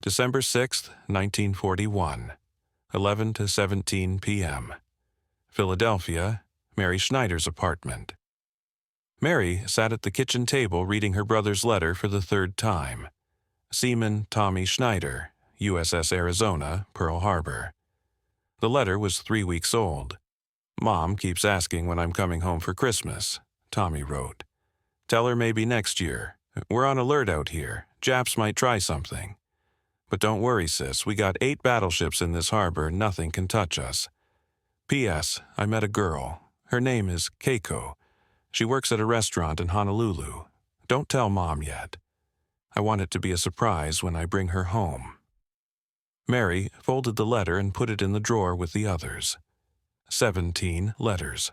December 6, 1941, 11 to 17 p.m. Philadelphia, Mary Schneider's apartment. Mary sat at the kitchen table reading her brother's letter for the third time. Seaman Tommy Schneider, USS Arizona, Pearl Harbor. The letter was 3 weeks old. "Mom keeps asking when I'm coming home for Christmas," Tommy wrote. "Tell her maybe next year. We're on alert out here. Japs might try something. But don't worry, sis. We got 8 battleships in this harbor. Nothing can touch us. P.S. I met a girl. Her name is Keiko. She works at a restaurant in Honolulu. Don't tell Mom yet. I want it to be a surprise when I bring her home." Mary folded the letter and put it in the drawer with the others. 17 letters.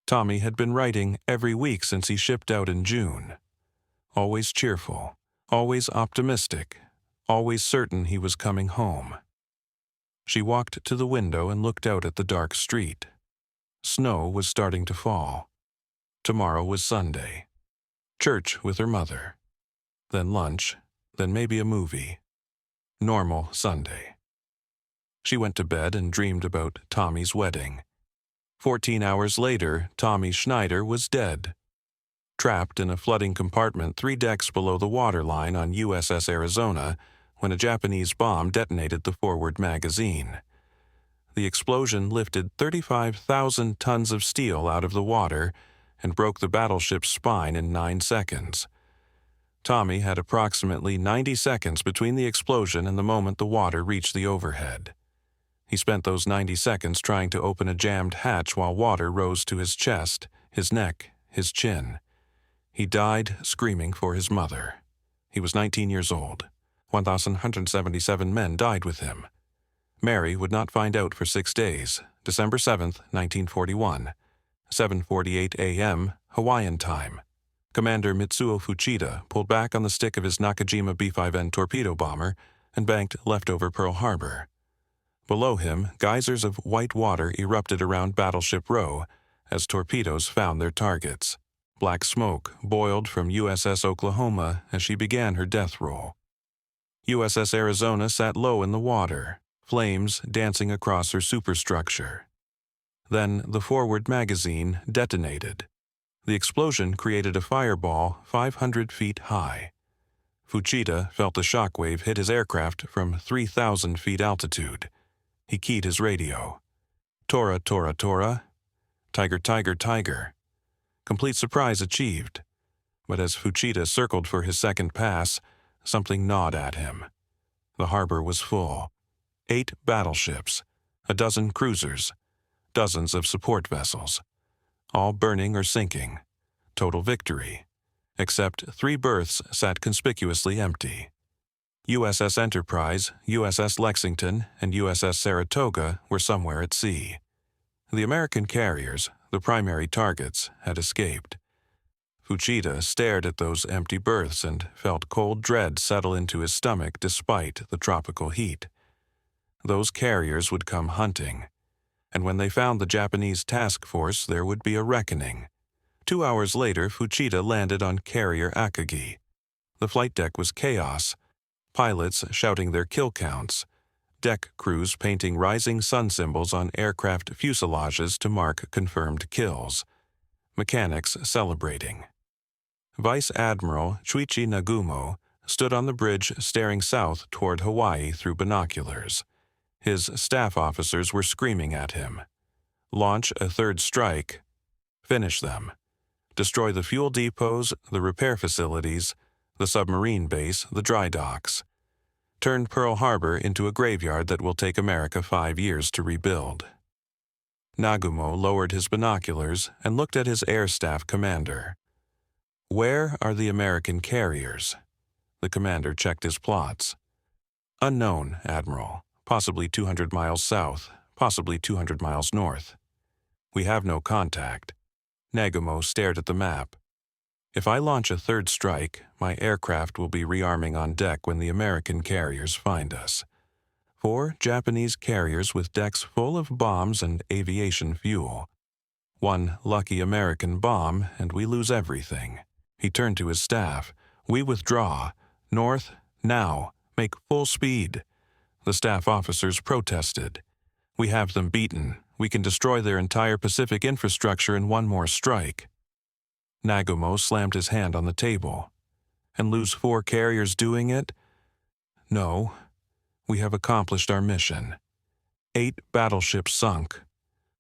Tommy had been writing every week since he shipped out in June. Always cheerful, always optimistic, always certain he was coming home. She walked to the window and looked out at the dark street. Snow was starting to fall. Tomorrow was Sunday. Church with her mother. Then lunch, then maybe a movie. Normal Sunday. She went to bed and dreamed about Tommy's wedding. 14 hours later, Tommy Schneider was dead. Trapped in a flooding compartment 3 decks below the waterline on USS Arizona when a Japanese bomb detonated the forward magazine. The explosion lifted 35,000 tons of steel out of the water and broke the battleship's spine in 9 seconds. Tommy had approximately 90 seconds between the explosion and the moment the water reached the overhead. He spent those 90 seconds trying to open a jammed hatch while water rose to his chest, his neck, his chin. He died screaming for his mother. He was 19 years old. 1,177 men died with him. Mary would not find out for 6 days, December 7, 1941, 7:48 a.m. Hawaiian time. Commander Mitsuo Fuchida pulled back on the stick of his Nakajima B-5N torpedo bomber and banked left over Pearl Harbor. Below him, geysers of white water erupted around Battleship Row as torpedoes found their targets. Black smoke boiled from USS Oklahoma as she began her death roll. USS Arizona sat low in the water, flames dancing across her superstructure. Then the forward magazine detonated. The explosion created a fireball 500 feet high. Fuchida felt the shockwave hit his aircraft from 3,000 feet altitude. He keyed his radio. "Tora, Tora, Tora. Tiger, Tiger, Tiger." Complete surprise achieved. But as Fuchida circled for his second pass, something gnawed at him. The harbor was full. 8 battleships, a dozen cruisers, dozens of support vessels, all burning or sinking. Total victory. Except 3 berths sat conspicuously empty. USS Enterprise, USS Lexington, and USS Saratoga were somewhere at sea. The American carriers, the primary targets, had escaped. Fuchida stared at those empty berths and felt cold dread settle into his stomach despite the tropical heat. Those carriers would come hunting, and when they found the Japanese task force, there would be a reckoning. 2 hours later, Fuchida landed on carrier Akagi. The flight deck was chaos. Pilots shouting their kill counts. Deck crews painting rising sun symbols on aircraft fuselages to mark confirmed kills. Mechanics celebrating. Vice Admiral Chuichi Nagumo stood on the bridge staring south toward Hawaii through binoculars. His staff officers were screaming at him. Launch a third strike. Finish them. Destroy the fuel depots, the repair facilities, the submarine base, the dry docks. Turn Pearl Harbor into a graveyard that will take America 5 years to rebuild. Nagumo lowered his binoculars and looked at his air staff commander. "Where are the American carriers?" The commander checked his plots. "Unknown, Admiral. Possibly 200 miles south, possibly 200 miles north. We have no contact." Nagumo stared at the map. "If I launch a third strike, my aircraft will be rearming on deck when the American carriers find us. 4 Japanese carriers with decks full of bombs and aviation fuel. 1 lucky American bomb, and we lose everything." He turned to his staff. "We withdraw. North, now. Make full speed. The staff officers protested. We have them beaten. We can destroy their entire Pacific infrastructure in one more strike. Nagumo slammed his hand on the table. And lose 4 carriers doing it? No. We have accomplished our mission. 8 battleships sunk.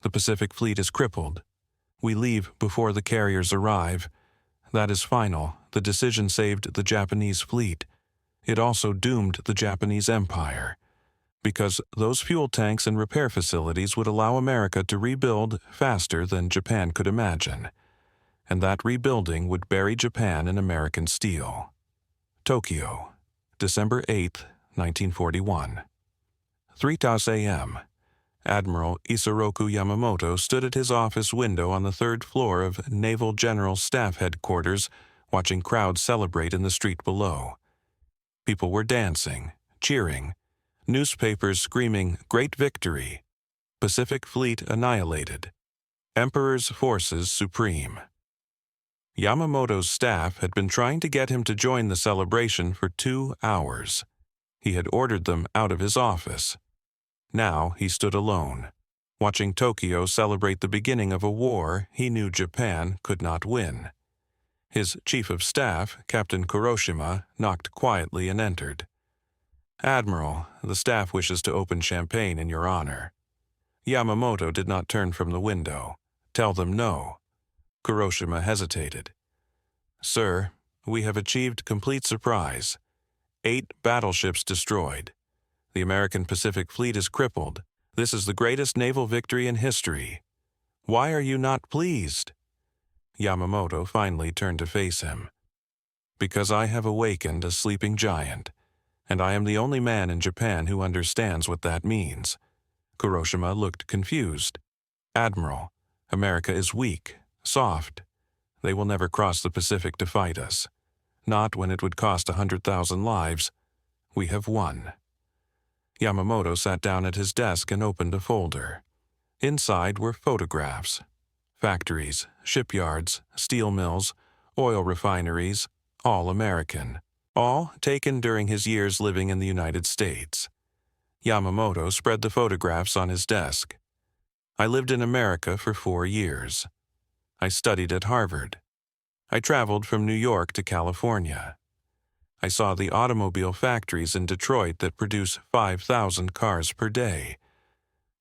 The Pacific Fleet is crippled. We leave before the carriers arrive. That is final. The decision saved the Japanese fleet. It also doomed the Japanese Empire, because those fuel tanks and repair facilities would allow America to rebuild faster than Japan could imagine, and that rebuilding would bury Japan in American steel. Tokyo, December 8, 1941. 3:00 a.m. Admiral Isoroku Yamamoto stood at his office window on the 3rd floor of Naval General Staff Headquarters, watching crowds celebrate in the street below. People were dancing, cheering, newspapers screaming, "Great victory! Pacific Fleet annihilated! Emperor's forces supreme!" Yamamoto's staff had been trying to get him to join the celebration for 2 hours. He had ordered them out of his office. Now he stood alone, watching Tokyo celebrate the beginning of a war he knew Japan could not win. His chief of staff, Captain Kuroshima, knocked quietly and entered. "Admiral, the staff wishes to open champagne in your honor." Yamamoto did not turn from the window. "Tell them no." Kuroshima hesitated. "Sir, we have achieved complete surprise. 8 battleships destroyed. The American Pacific Fleet is crippled. This is the greatest naval victory in history. Why are you not pleased?" Yamamoto finally turned to face him. "Because I have awakened a sleeping giant, and I am the only man in Japan who understands what that means." Kuroshima looked confused. "Admiral, America is weak, soft. They will never cross the Pacific to fight us. Not when it would cost 100,000 lives. We have won." Yamamoto sat down at his desk and opened a folder. Inside were photographs. Factories, shipyards, steel mills, oil refineries, all American. All taken during his years living in the United States. Yamamoto spread the photographs on his desk. "I lived in America for 4 years. I studied at Harvard. I traveled from New York to California. I saw the automobile factories in Detroit that produce 5,000 cars per day.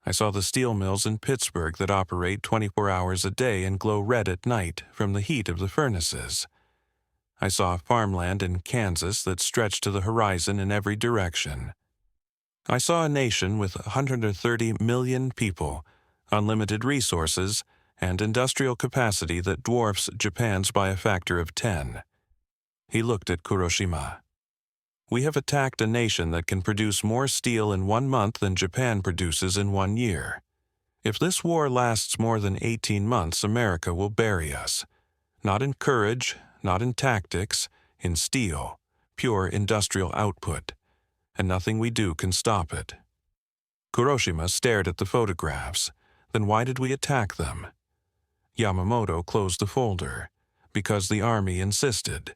I saw the steel mills in Pittsburgh that operate 24 hours a day and glow red at night from the heat of the furnaces. I saw farmland in Kansas that stretched to the horizon in every direction. I saw a nation with 130 million people, unlimited resources, and industrial capacity that dwarfs Japan's by a factor of 10. He looked at Kuroshima. "We have attacked a nation that can produce more steel in 1 month than Japan produces in 1 year. If this war lasts more than 18 months, America will bury us. Not in courage, not in tactics, in steel, pure industrial output. And nothing we do can stop it." Kuroshima stared at the photographs. "Then why did we attack them?" Yamamoto closed the folder. "Because the army insisted.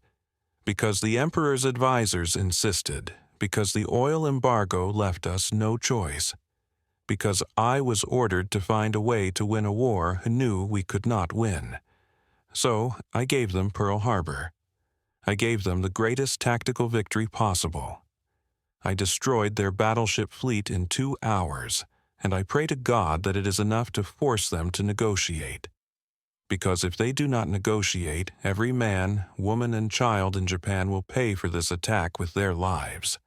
Because the emperor's advisors insisted. Because the oil embargo left us no choice. Because I was ordered to find a way to win a war I knew we could not win. So I gave them Pearl Harbor. I gave them the greatest tactical victory possible. I destroyed their battleship fleet in 2 hours, and I pray to God that it is enough to force them to negotiate. Because if they do not negotiate, every man, woman, and child in Japan will pay for this attack with their lives."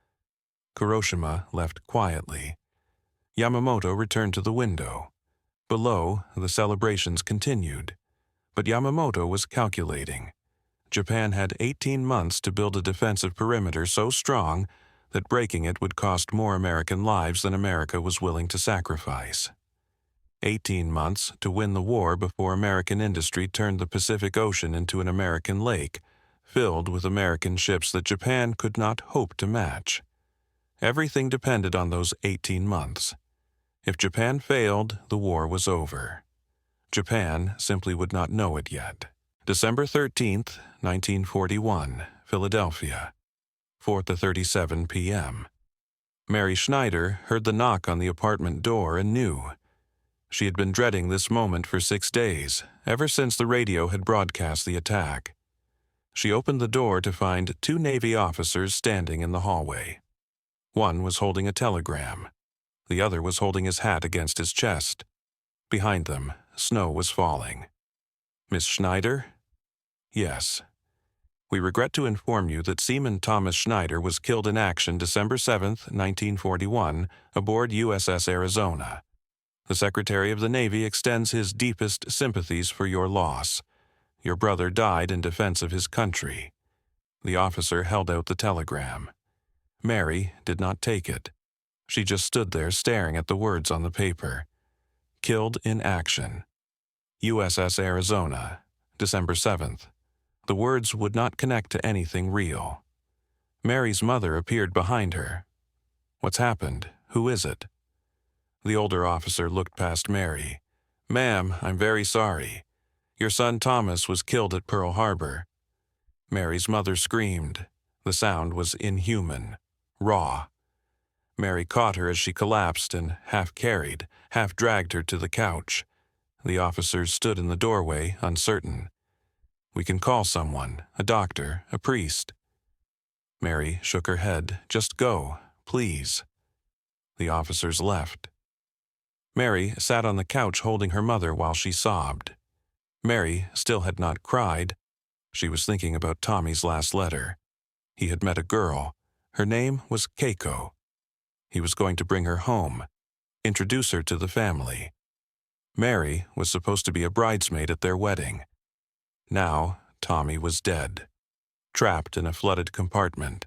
Kuroshima left quietly. Yamamoto returned to the window. Below, the celebrations continued. But Yamamoto was calculating. Japan had 18 months to build a defensive perimeter so strong that breaking it would cost more American lives than America was willing to sacrifice. 18 months to win the war before American industry turned the Pacific Ocean into an American lake, filled with American ships that Japan could not hope to match. Everything depended on those 18 months. If Japan failed, the war was over. Japan simply would not know it yet. December 13th, 1941, Philadelphia. 4:37 p.m. Mary Schneider heard the knock on the apartment door and knew. She had been dreading this moment for 6 days, ever since the radio had broadcast the attack. She opened the door to find 2 Navy officers standing in the hallway. One was holding a telegram. The other was holding his hat against his chest. Behind them, snow was falling. "Miss Schneider?" "Yes." "We regret to inform you that Seaman Thomas Schneider was killed in action December 7, 1941, aboard USS Arizona. The Secretary of the Navy extends his deepest sympathies for your loss. Your brother died in defense of his country." The officer held out the telegram. Mary did not take it. She just stood there staring at the words on the paper. Killed in action. USS Arizona, December 7th. The words would not connect to anything real. Mary's mother appeared behind her. "What's happened? Who is it?" The older officer looked past Mary. "Ma'am, I'm very sorry. Your son Thomas was killed at Pearl Harbor." Mary's mother screamed. The sound was inhuman, raw. Mary caught her as she collapsed and half carried, half dragged her to the couch. The officers stood in the doorway, uncertain. "We can call someone, a doctor, a priest." Mary shook her head. "Just go, please." The officers left. Mary sat on the couch holding her mother while she sobbed. Mary still had not cried. She was thinking about Tommy's last letter. He had met a girl. Her name was Keiko. He was going to bring her home, introduce her to the family. Mary was supposed to be a bridesmaid at their wedding. Now Tommy was dead, trapped in a flooded compartment,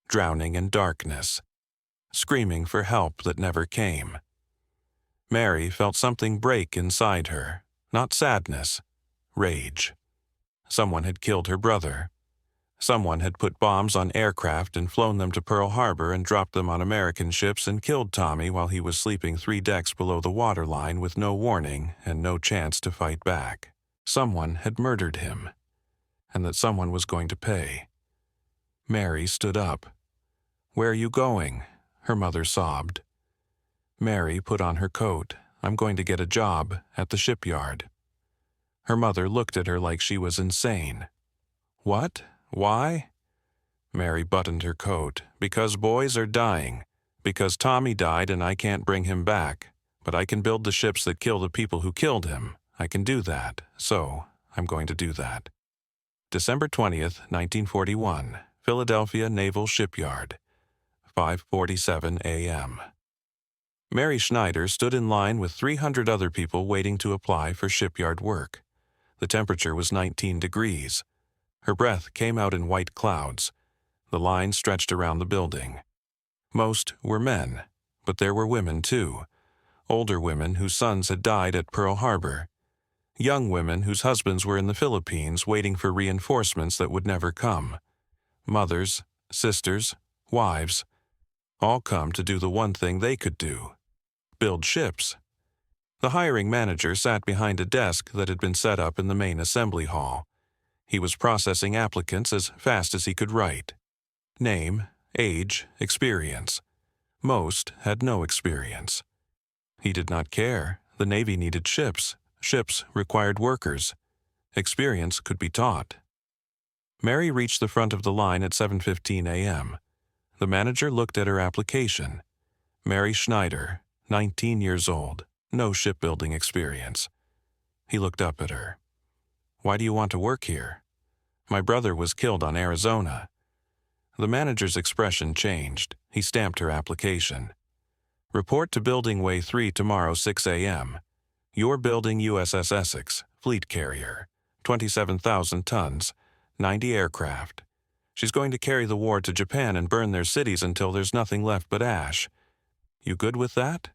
drowning in darkness, screaming for help that never came. Mary felt something break inside her, not sadness, rage. Someone had killed her brother. Someone had put bombs on aircraft and flown them to Pearl Harbor and dropped them on American ships and killed Tommy while he was sleeping 3 decks below the waterline with no warning and no chance to fight back. Someone had murdered him, and that someone was going to pay. Mary stood up. "Where are you going?" her mother sobbed. Mary put on her coat. "I'm going to get a job at the shipyard." Her mother looked at her like she was insane. "What? Why?" Mary buttoned her coat. "Because boys are dying. Because Tommy died and I can't bring him back. But I can build the ships that kill the people who killed him. I can do that. So I'm going to do that." December 20th, 1941, Philadelphia Naval Shipyard, 5:47 a.m. Mary Schneider stood in line with 300 other people waiting to apply for shipyard work. The temperature was 19 degrees. Her breath came out in white clouds. The line stretched around the building. Most were men, but there were women too. Older women whose sons had died at Pearl Harbor. Young women whose husbands were in the Philippines waiting for reinforcements that would never come. Mothers, sisters, wives, all come to do the one thing they could do: build ships. The hiring manager sat behind a desk that had been set up in the main assembly hall. He was processing applicants as fast as he could write. Name, age, experience. Most had no experience. He did not care. The Navy needed ships. Ships required workers. Experience could be taught. Mary reached the front of the line at 7:15 a.m. The manager looked at her application. Mary Schneider, 19 years old, no shipbuilding experience. He looked up at her. "Why do you want to work here?" "My brother was killed on Arizona." The manager's expression changed. He stamped her application. "Report to Building Way 3 tomorrow 6 a.m. You're building USS Essex, fleet carrier, 27,000 tons, 90 aircraft. She's going to carry the war to Japan and burn their cities until there's nothing left but ash. You good with that?"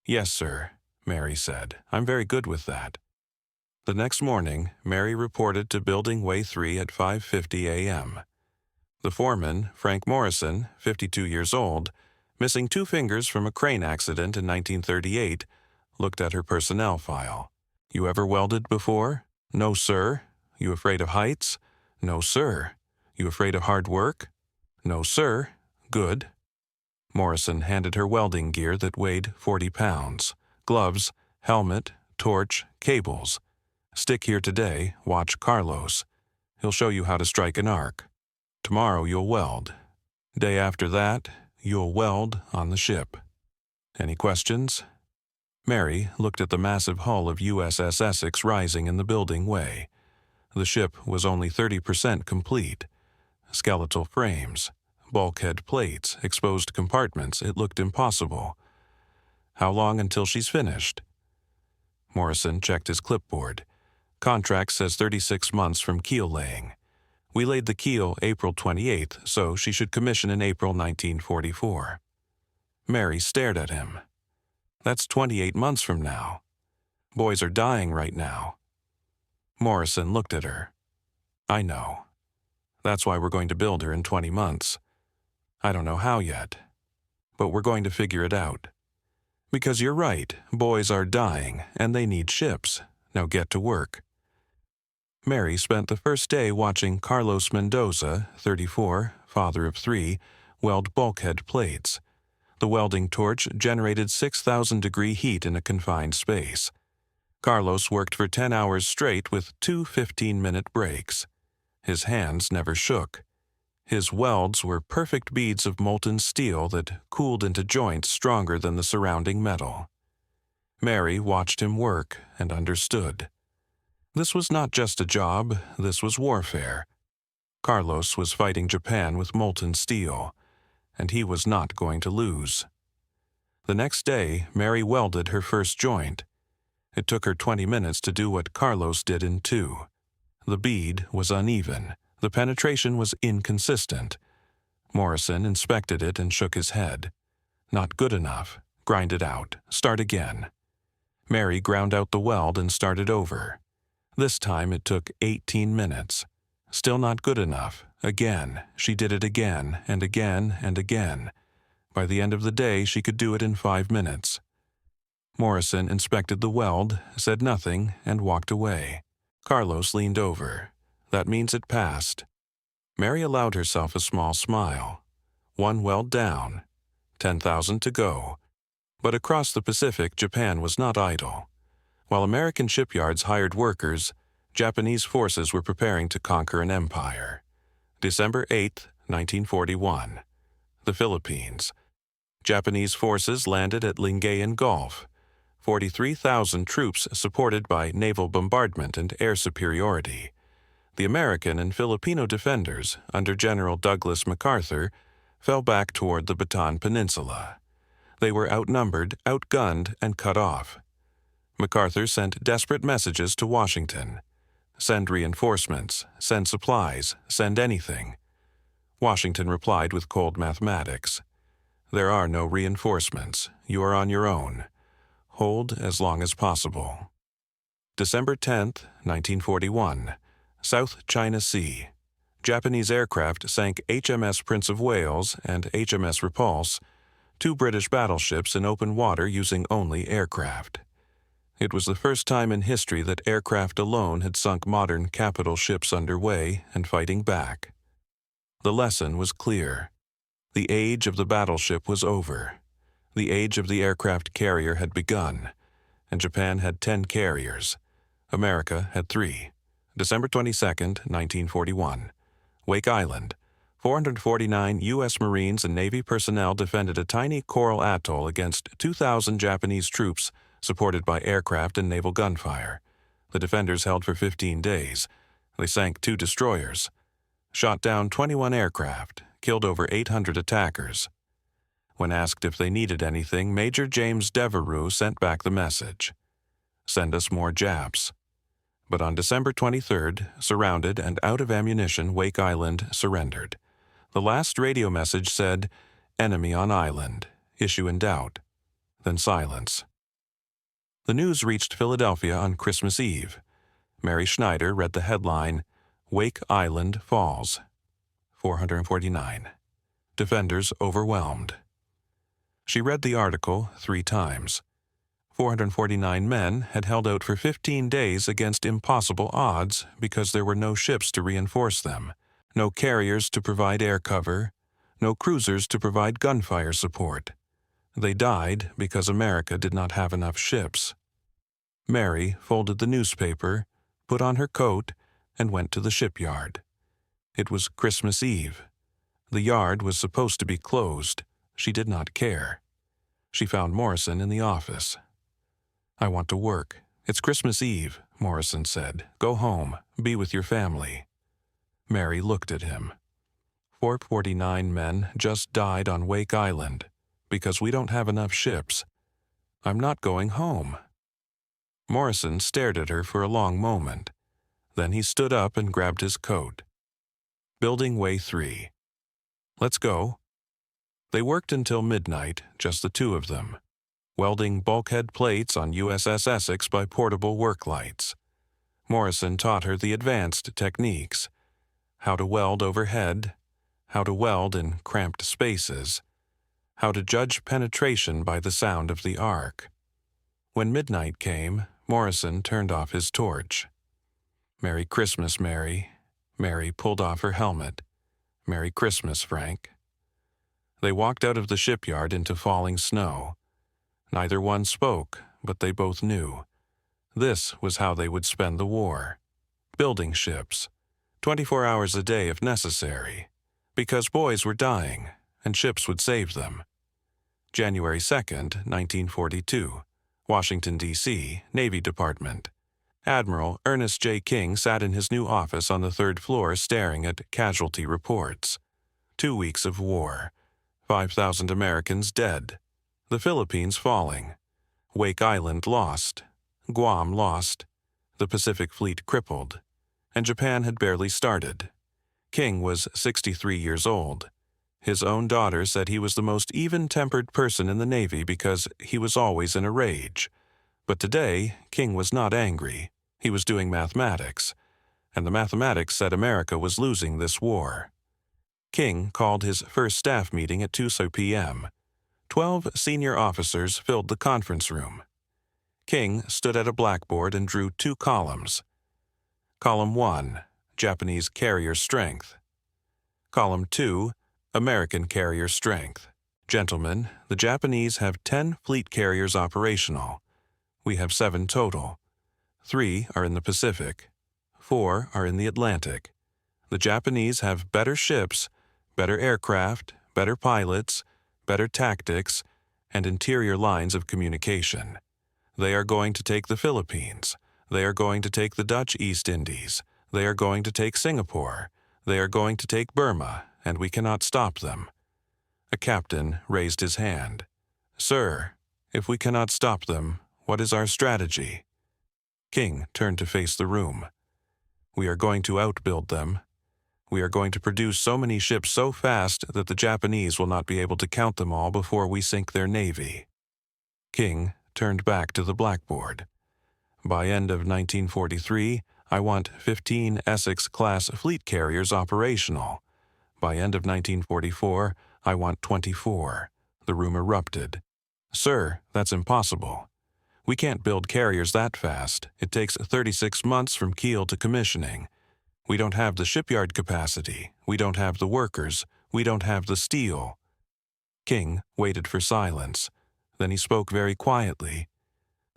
"Yes, sir," Mary said. "I'm very good with that." The next morning, Mary reported to Building Way 3 at 5:50 a.m. The foreman, Frank Morrison, 52 years old, missing 2 fingers from a crane accident in 1938, looked at her personnel file. "You ever welded before?" "No, sir." "You afraid of heights?" "No, sir." "You afraid of hard work?" No, sir. Good. Morrison handed her welding gear that weighed 40 pounds. Gloves, helmet, torch, cables. Stick here today, watch Carlos. He'll show you how to strike an arc. Tomorrow you'll weld. Day after that, you'll weld on the ship. Any questions? Mary looked at the massive hull of USS Essex rising in the building way. The ship was only 30% complete. Skeletal frames, bulkhead plates, exposed compartments, it looked impossible. How long until she's finished? Morrison checked his clipboard. Contract says 36 months from keel laying. We laid the keel April 28th, so she should commission in April 1944. Mary stared at him. That's 28 months from now. Boys are dying right now. Morrison looked at her. I know. That's why we're going to build her in 20 months. I don't know how yet, but we're going to figure it out. Because you're right, boys are dying, and they need ships. Now get to work. Mary spent the first day watching Carlos Mendoza, 34, father of 3, weld bulkhead plates. The welding torch generated 6,000-degree heat in a confined space. Carlos worked for 10 hours straight with 2 15-minute breaks. His hands never shook. His welds were perfect beads of molten steel that cooled into joints stronger than the surrounding metal. Mary watched him work and understood. This was not just a job, this was warfare. Carlos was fighting Japan with molten steel, and he was not going to lose. The next day, Mary welded her first joint. It took her 20 minutes to do what Carlos did in 2. The bead was uneven. The penetration was inconsistent. Morrison inspected it and shook his head. Not good enough. Grind it out. Start again. Mary ground out the weld and started over. This time it took 18 minutes. Still not good enough. Again. She did it again and again and again. By the end of the day, she could do it in 5 minutes. Morrison inspected the weld, said nothing, and walked away. Carlos leaned over. That means it passed. Mary allowed herself a small smile. 1 weld down. 10,000 to go. But across the Pacific, Japan was not idle. While American shipyards hired workers, Japanese forces were preparing to conquer an empire. December 8, 1941. The Philippines. Japanese forces landed at Lingayen Gulf. 43,000 troops supported by naval bombardment and air superiority. The American and Filipino defenders, under General Douglas MacArthur, fell back toward the Bataan Peninsula. They were outnumbered, outgunned, and cut off. MacArthur sent desperate messages to Washington. Send reinforcements, send supplies, send anything. Washington replied with cold mathematics. There are no reinforcements. You are on your own. Hold as long as possible. December 10, 1941. South China Sea. Japanese aircraft sank HMS Prince of Wales and HMS Repulse, 2 British battleships in open water using only aircraft. It was the first time in history that aircraft alone had sunk modern capital ships underway and fighting back. The lesson was clear. The age of the battleship was over. The age of the aircraft carrier had begun, and Japan had 10 carriers. America had 3. December 22, 1941. Wake Island. 449 U.S. Marines and Navy personnel defended a tiny coral atoll against 2,000 Japanese troops supported by aircraft and naval gunfire. The defenders held for 15 days. They sank 2 destroyers, shot down 21 aircraft, killed over 800 attackers. When asked if they needed anything, Major James Devereux sent back the message. Send us more Japs. But on December 23rd, surrounded and out of ammunition, Wake Island surrendered. The last radio message said, "Enemy on island. Issue in doubt." Then silence. The news reached Philadelphia on Christmas Eve. Mary Schneider read the headline, "Wake Island Falls. 449. Defenders overwhelmed." She read the article 3 times. 449 men had held out for 15 days against impossible odds because there were no ships to reinforce them, no carriers to provide air cover, no cruisers to provide gunfire support. They died because America did not have enough ships. Mary folded the newspaper, put on her coat, and went to the shipyard. It was Christmas Eve. The yard was supposed to be closed. She did not care. She found Morrison in the office. "I want to work. It's Christmas Eve," Morrison said. "Go home. Be with your family." Mary looked at him. 449 men just died on Wake Island because we don't have enough ships. I'm not going home. Morrison stared at her for a long moment. Then he stood up and grabbed his coat. Building Way 3. "Let's go." They worked until midnight, just the two of them, welding bulkhead plates on USS Essex by portable work lights. Morrison taught her the advanced techniques: how to weld overhead, how to weld in cramped spaces, how to judge penetration by the sound of the arc. When midnight came, Morrison turned off his torch. "Merry Christmas, Mary." Mary pulled off her helmet. "Merry Christmas, Frank." They walked out of the shipyard into falling snow. Neither one spoke, but they both knew. This was how they would spend the war. Building ships, 24 hours a day if necessary, because boys were dying, and ships would save them. January 2nd, 1942, Washington, D.C., Navy Department. Admiral Ernest J. King sat in his new office on the third floor staring at casualty reports. 2 weeks of war. 5,000 Americans dead. The Philippines falling. Wake Island lost. Guam lost. The Pacific Fleet crippled. And Japan had barely started. King was 63 years old. His own daughter said he was the most even-tempered person in the Navy because he was always in a rage. But today, King was not angry. He was doing mathematics. And the mathematics said America was losing this war. King called his first staff meeting at 2 p.m. 12 senior officers filled the conference room. King stood at a blackboard and drew 2 columns. Column 1, Japanese carrier strength. Column 2, American carrier strength. Gentlemen, the Japanese have 10 fleet carriers operational. We have 7 total. 3 are in the Pacific. 4 are in the Atlantic. The Japanese have better ships, better aircraft, better pilots, better tactics, and interior lines of communication. They are going to take the Philippines. They are going to take the Dutch East Indies. They are going to take Singapore. They are going to take Burma, and we cannot stop them. A captain raised his hand. "Sir, if we cannot stop them, what is our strategy?" King turned to face the room. "We are going to outbuild them. We are going to produce so many ships so fast that the Japanese will not be able to count them all before we sink their navy." King turned back to the blackboard. "By end of 1943, I want 15 Essex-class fleet carriers operational. By end of 1944, I want 24. The room erupted. "Sir, that's impossible. We can't build carriers that fast. It takes 36 months from keel to commissioning. We don't have the shipyard capacity. We don't have the workers. We don't have the steel." King waited for silence. Then he spoke very quietly.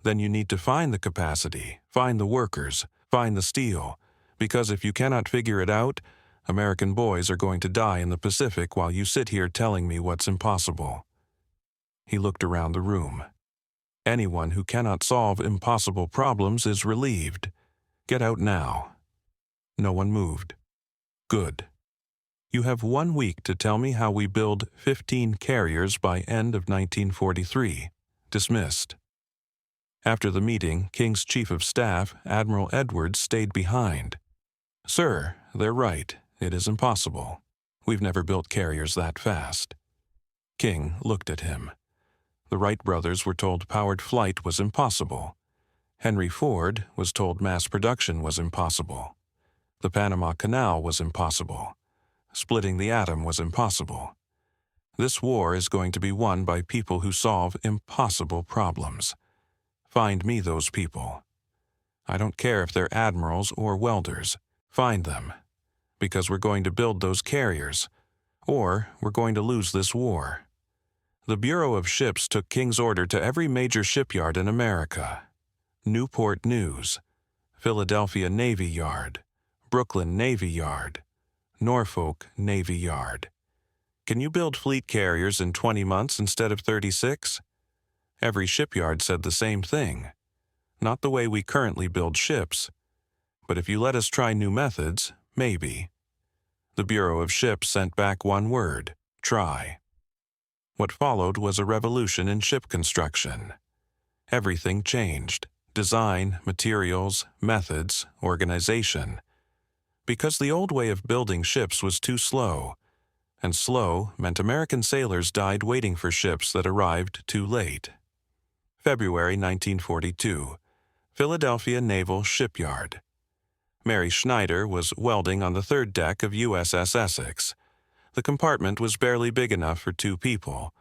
"Then you need to find the capacity, find the workers, find the steel, because if you cannot figure it out, American boys are going to die in the Pacific while you sit here telling me what's impossible." He looked around the room. "Anyone who cannot solve impossible problems is relieved. Get out now." No one moved. "Good. You have 1 week to tell me how we build 15 carriers by end of 1943. Dismissed." After the meeting, King's Chief of Staff, Admiral Edwards, stayed behind. "Sir, they're right. It is impossible. We've never built carriers that fast." King looked at him. The Wright brothers were told powered flight was impossible. Henry Ford was told mass production was impossible. The Panama Canal was impossible. Splitting the atom was impossible. This war is going to be won by people who solve impossible problems. Find me those people. I don't care if they're admirals or welders. Find them. Because we're going to build those carriers. or we're going to lose this war. The Bureau of Ships took King's order to every major shipyard in America. Newport News, Philadelphia Navy Yard, Brooklyn Navy Yard, Norfolk Navy Yard. Can you build fleet carriers in 20 months instead of 36? Every shipyard said the same thing. Not the way we currently build ships, but if you let us try new methods, maybe. The Bureau of Ships sent back one word: try. What followed was a revolution in ship construction. Everything changed: design, materials, methods, organization. Because the old way of building ships was too slow, and slow meant American sailors died waiting for ships that arrived too late. February 1942, Philadelphia Naval Shipyard. Mary Schneider was welding on the third deck of USS Essex. The compartment was barely big enough for 2 people.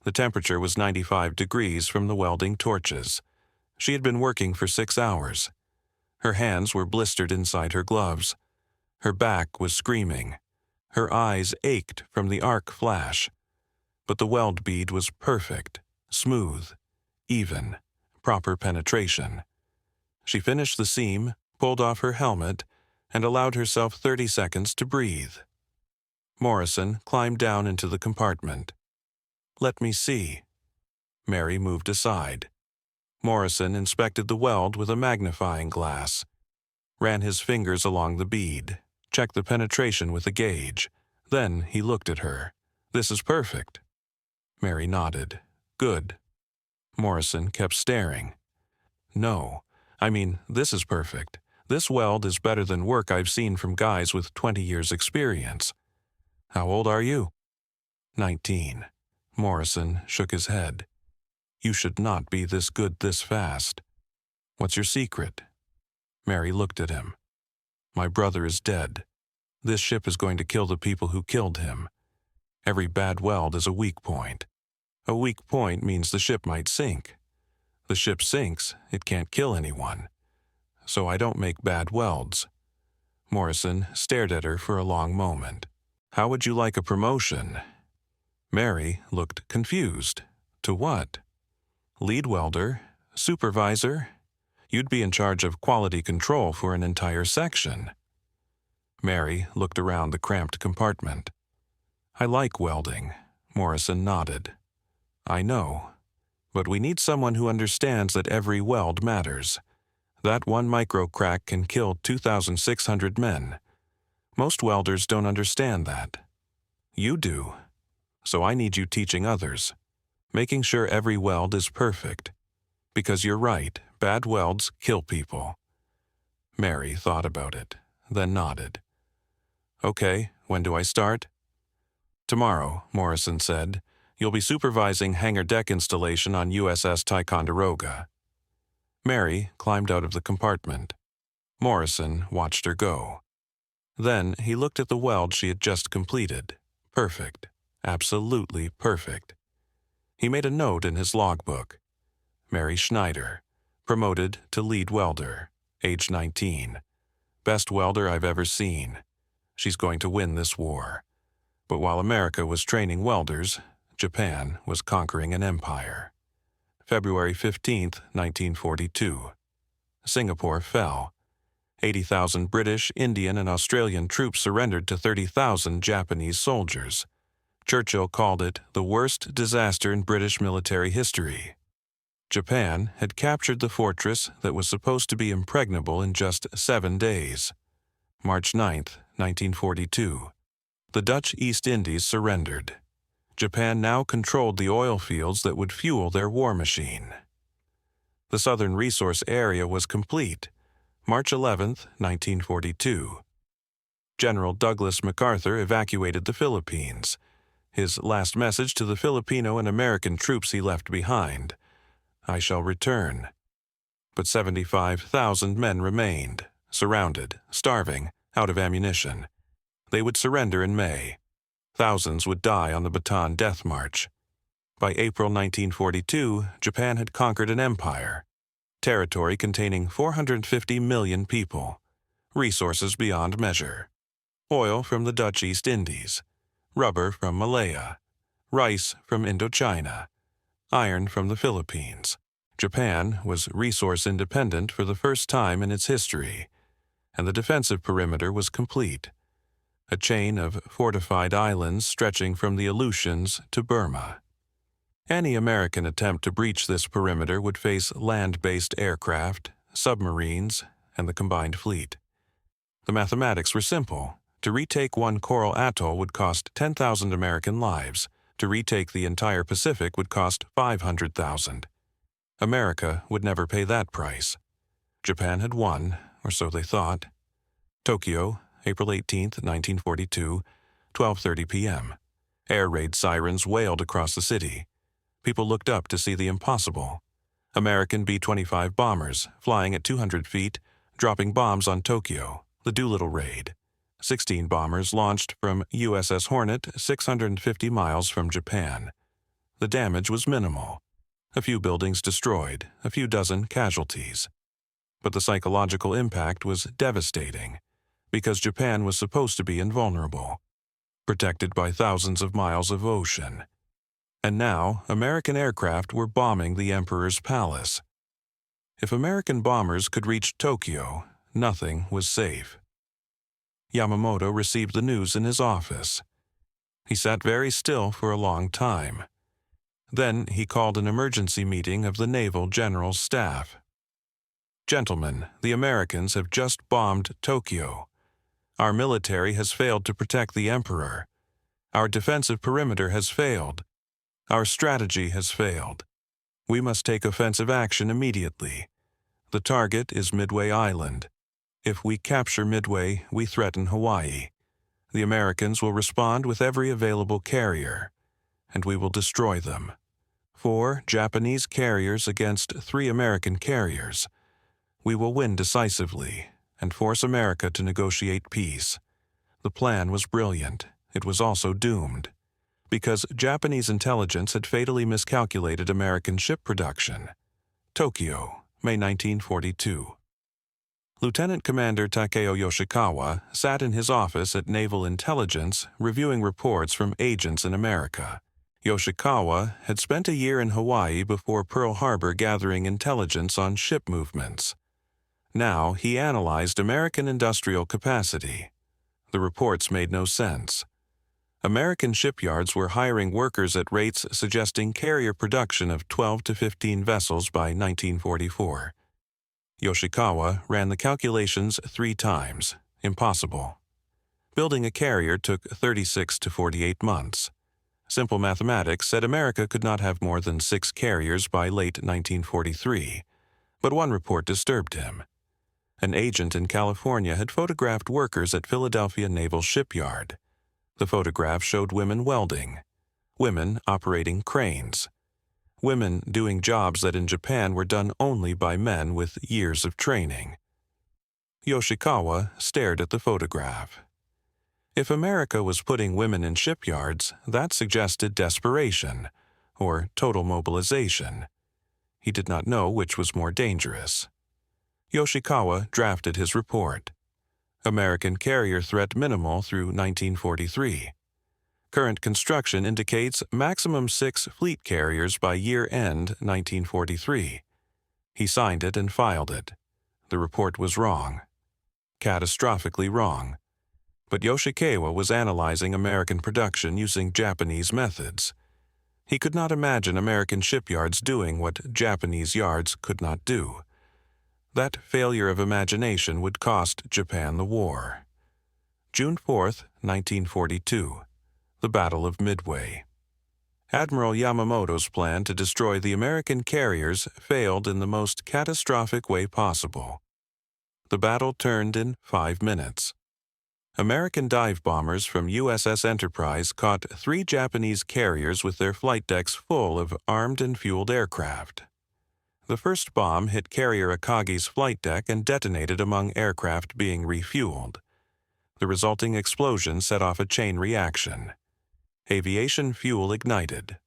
The temperature was 95 degrees from the welding torches. She had been working for 6 hours. Her hands were blistered inside her gloves. Her back was screaming. Her eyes ached from the arc flash. But the weld bead was perfect, smooth, even, proper penetration. She finished the seam, pulled off her helmet, and allowed herself 30 seconds to breathe. Morrison climbed down into the compartment. "Let me see." Mary moved aside. Morrison inspected the weld with a magnifying glass, ran his fingers along the bead, checked the penetration with a gauge. Then he looked at her. "This is perfect." Mary nodded. "Good." Morrison kept staring. "No, I mean, this is perfect. This weld is better than work I've seen from guys with 20 years' experience." "How old are you?" 19. Morrison shook his head. "You should not be this good this fast. What's your secret?" Mary looked at him. "My brother is dead. This ship is going to kill the people who killed him. Every bad weld is a weak point. A weak point means the ship might sink. The ship sinks, it can't kill anyone. So I don't make bad welds." Morrison stared at her for a long moment. "How would you like a promotion?" Mary looked confused. "To what?" "Lead welder? Supervisor? You'd be in charge of quality control for an entire section." Mary looked around the cramped compartment. "I like welding." Morrison nodded. "I know. But we need someone who understands that every weld matters. That one micro crack can kill 2,600 men. Most welders don't understand that. You do. So I need you teaching others, making sure every weld is perfect. Because you're right, bad welds kill people." Mary thought about it, then nodded. "Okay, when do I start?" "Tomorrow," Morrison said. "You'll be supervising hangar deck installation on USS Ticonderoga." Mary climbed out of the compartment. Morrison watched her go. Then he looked at the weld she had just completed. Perfect. Absolutely perfect. He made a note in his logbook. Mary Schneider, promoted to lead welder, age 19. Best welder I've ever seen. She's going to win this war. But while America was training welders, Japan was conquering an empire. February 15, 1942. Singapore fell. 80,000 British, Indian, and Australian troops surrendered to 30,000 Japanese soldiers. Churchill called it the worst disaster in British military history. Japan had captured the fortress that was supposed to be impregnable in just 7 days. March 9, 1942. The Dutch East Indies surrendered. Japan now controlled the oil fields that would fuel their war machine. The Southern Resource Area was complete. March 11, 1942. General Douglas MacArthur evacuated the Philippines. His last message to the Filipino and American troops he left behind: "I shall return." But 75,000 men remained, surrounded, starving, out of ammunition. They would surrender in May. Thousands would die on the Bataan Death March. By April 1942, Japan had conquered an empire. Territory containing 450 million people. Resources beyond measure. Oil from the Dutch East Indies. rubber from Malaya, rice from Indochina, iron from the Philippines. Japan was resource independent for the first time in its history, and the defensive perimeter was complete, a chain of fortified islands stretching from the Aleutians to Burma. Any American attempt to breach this perimeter would face land-based aircraft, submarines, and the combined fleet. The mathematics were simple. To retake one coral atoll would cost 10,000 American lives. To retake the entire Pacific would cost 500,000. America would never pay that price. Japan had won, or so they thought. Tokyo, April 18, 1942, 12:30 p.m. Air raid sirens wailed across the city. People looked up to see the impossible. American B-25 bombers, flying at 200 feet, dropping bombs on Tokyo, the Doolittle raid. 16 bombers launched from USS Hornet 650 miles from Japan. The damage was minimal. A few buildings destroyed, a few dozen casualties. But the psychological impact was devastating, because Japan was supposed to be invulnerable, protected by thousands of miles of ocean. And now, American aircraft were bombing the Emperor's palace. If American bombers could reach Tokyo, nothing was safe. Yamamoto received the news in his office. He sat very still for a long time. Then he called an emergency meeting of the Naval General Staff. "Gentlemen, the Americans have just bombed Tokyo. Our military has failed to protect the Emperor. Our defensive perimeter has failed. Our strategy has failed. We must take offensive action immediately. The target is Midway Island. If we capture Midway, we threaten Hawaii. The Americans will respond with every available carrier, and we will destroy them. 4 Japanese carriers against 3 American carriers. We will win decisively and force America to negotiate peace." The plan was brilliant. It was also doomed, because Japanese intelligence had fatally miscalculated American ship production. Tokyo, May 1942. Lieutenant Commander Takeo Yoshikawa sat in his office at Naval Intelligence reviewing reports from agents in America. Yoshikawa had spent a year in Hawaii before Pearl Harbor gathering intelligence on ship movements. Now he analyzed American industrial capacity. The reports made no sense. American shipyards were hiring workers at rates suggesting carrier production of 12 to 15 vessels by 1944. Yoshikawa ran the calculations 3 times. Impossible. Building a carrier took 36 to 48 months. Simple mathematics said America could not have more than 6 carriers by late 1943. But one report disturbed him. An agent in California had photographed workers at Philadelphia Naval Shipyard. The photograph showed women welding, women operating cranes, women doing jobs that in Japan were done only by men with years of training. Yoshikawa stared at the photograph. If America was putting women in shipyards, that suggested desperation, or total mobilization. He did not know which was more dangerous. Yoshikawa drafted his report. American carrier threat minimal through 1943. Current construction indicates maximum 6 fleet carriers by year-end 1943. He signed it and filed it. The report was wrong. Catastrophically wrong. But Yoshikawa was analyzing American production using Japanese methods. He could not imagine American shipyards doing what Japanese yards could not do. That failure of imagination would cost Japan the war. June 4, 1942. The Battle of Midway. Admiral Yamamoto's plan to destroy the American carriers failed in the most catastrophic way possible. The battle turned in 5 minutes. American dive bombers from USS Enterprise caught 3 Japanese carriers with their flight decks full of armed and fueled aircraft. The first bomb hit carrier Akagi's flight deck and detonated among aircraft being refueled. The resulting explosion set off a chain reaction. Aviation fuel ignited.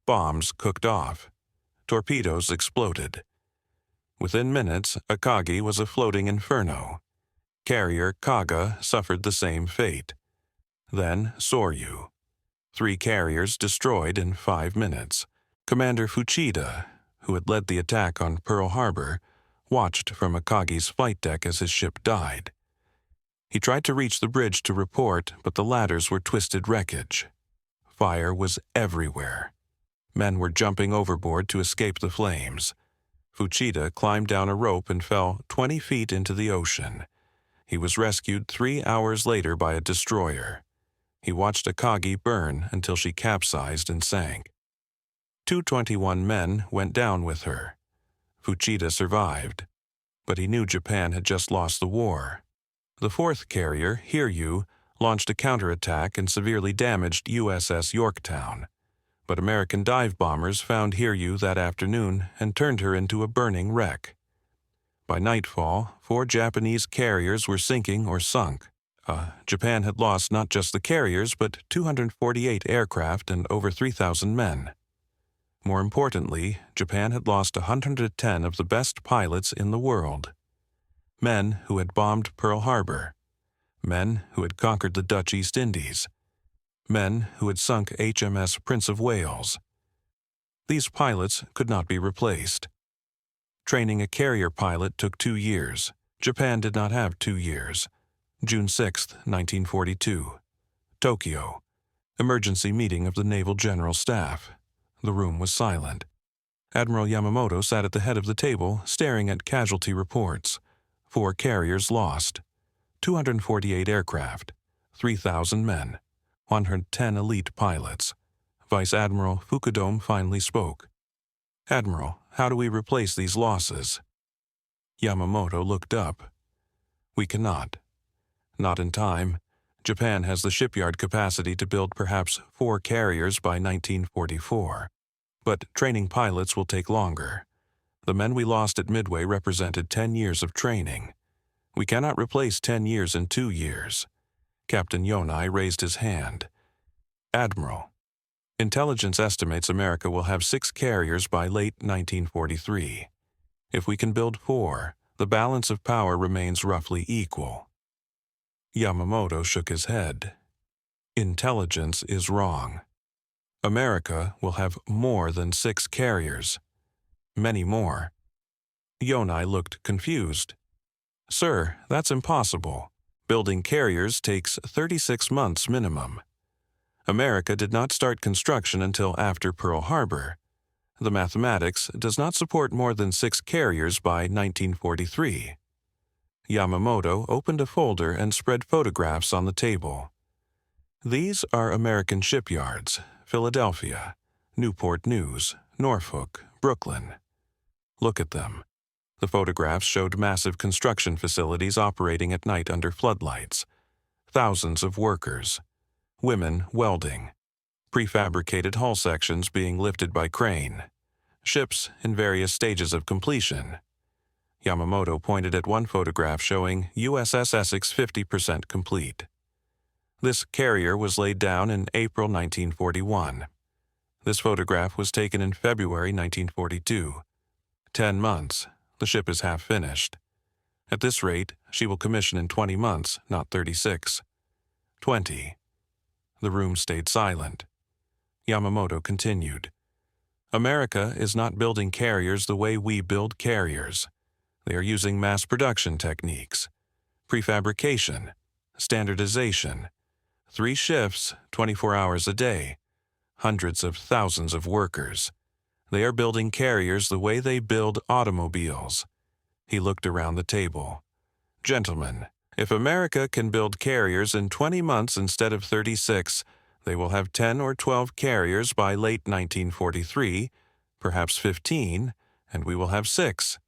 Bombs cooked off. Torpedoes exploded. Within minutes, Akagi was a floating inferno. Carrier Kaga suffered the same fate. Then Soryu. 3 carriers destroyed in 5 minutes. Commander Fuchida, who had led the attack on Pearl Harbor, watched from Akagi's flight deck as his ship died. He tried to reach the bridge to report, but the ladders were twisted wreckage. Fire was everywhere. Men were jumping overboard to escape the flames. Fuchida climbed down a rope and fell 20 feet into the ocean. He was rescued 3 hours later by a destroyer. He watched Akagi burn until she capsized and sank. 221 men went down with her. Fuchida survived, but he knew Japan had just lost the war. The 4th carrier, Hiryu, launched a counterattack and severely damaged USS Yorktown. But American dive bombers found Hiryu that afternoon and turned her into a burning wreck. By nightfall, 4 Japanese carriers were sinking or sunk. Japan had lost not just the carriers, but 248 aircraft and over 3,000 men. More importantly, Japan had lost 110 of the best pilots in the world. Men who had bombed Pearl Harbor. Men who had conquered the Dutch East Indies. Men who had sunk HMS Prince of Wales. These pilots could not be replaced. Training a carrier pilot took 2 years. Japan did not have 2 years. June 6, 1942. Tokyo. Emergency meeting of the Naval General Staff. The room was silent. Admiral Yamamoto sat at the head of the table, staring at casualty reports. 4 carriers lost. 248 aircraft. 3,000 men. 110 elite pilots. Vice Admiral Fukudome finally spoke. "Admiral, how do we replace these losses?" Yamamoto looked up. "We cannot. Not in time. Japan has the shipyard capacity to build perhaps 4 carriers by 1944. But training pilots will take longer. The men we lost at Midway represented 10 years of training. We cannot replace 10 years in 2 years. Captain Yonai raised his hand. "Admiral, intelligence estimates America will have 6 carriers by late 1943. If we can build 4, the balance of power remains roughly equal." Yamamoto shook his head. "Intelligence is wrong. America will have more than 6 carriers. Many more." Yonai looked confused. "Sir, that's impossible. Building carriers takes 36 months minimum. America did not start construction until after Pearl Harbor. The mathematics does not support more than 6 carriers by 1943. Yamamoto opened a folder and spread photographs on the table. "These are American shipyards: Philadelphia, Newport News, Norfolk, Brooklyn. Look at them." The photographs showed massive construction facilities operating at night under floodlights. Thousands of workers. Women welding. Prefabricated hull sections being lifted by crane. Ships in various stages of completion. Yamamoto pointed at one photograph showing USS Essex 50% complete. This carrier was laid down in April 1941. This photograph was taken in February 1942. 10 months. The ship is half finished. At this rate, she will commission in 20 months, not 36. 20. The room stayed silent. Yamamoto continued. "America is not building carriers the way we build carriers. They are using mass production techniques. Prefabrication. Standardization. 3 shifts, 24 hours a day. Hundreds of thousands of workers. They are building carriers the way they build automobiles." He looked around the table. "Gentlemen, if America can build carriers in 20 months instead of 36, they will have 10 or 12 carriers by late 1943, perhaps 15, and we will have 6.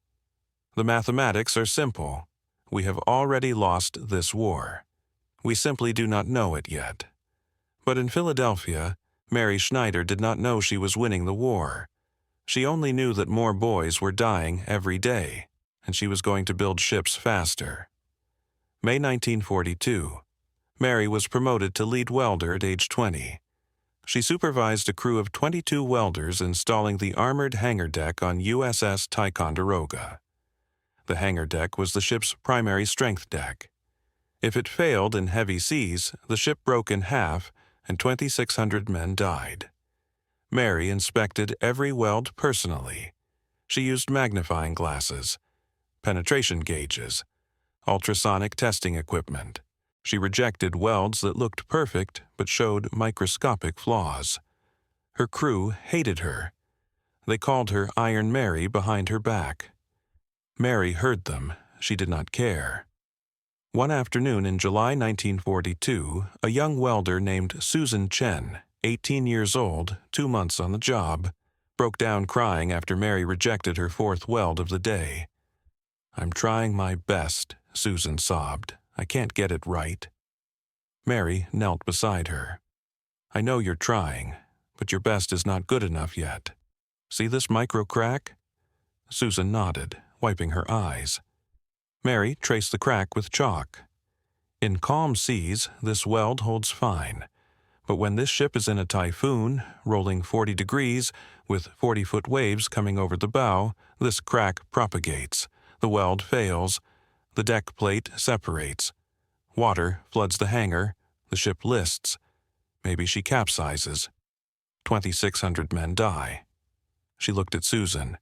The mathematics are simple. We have already lost this war. We simply do not know it yet." But in Philadelphia, Mary Schneider did not know she was winning the war. She only knew that more boys were dying every day, and she was going to build ships faster. May 1942. Mary was promoted to lead welder at age 20. She supervised a crew of 22 welders installing the armored hangar deck on USS Ticonderoga. The hangar deck was the ship's primary strength deck. If it failed in heavy seas, the ship broke in half, and 2,600 men died. Mary inspected every weld personally. She used magnifying glasses, penetration gauges, ultrasonic testing equipment. She rejected welds that looked perfect but showed microscopic flaws. Her crew hated her. They called her Iron Mary behind her back. Mary heard them. She did not care. One afternoon in July 1942, a young welder named Susan Chen, 18 years old, 2 months on the job, broke down crying after Mary rejected her fourth weld of the day. "I'm trying my best," Susan sobbed. "I can't get it right." Mary knelt beside her. "I know you're trying, but your best is not good enough yet. See this micro crack?" Susan nodded, wiping her eyes. Mary traced the crack with chalk. "In calm seas, this weld holds fine. But when this ship is in a typhoon, rolling 40 degrees, with 40-foot waves coming over the bow, this crack propagates. The weld fails. The deck plate separates. Water floods the hangar. The ship lists. Maybe she capsizes. 2,600 men die." She looked at Susan.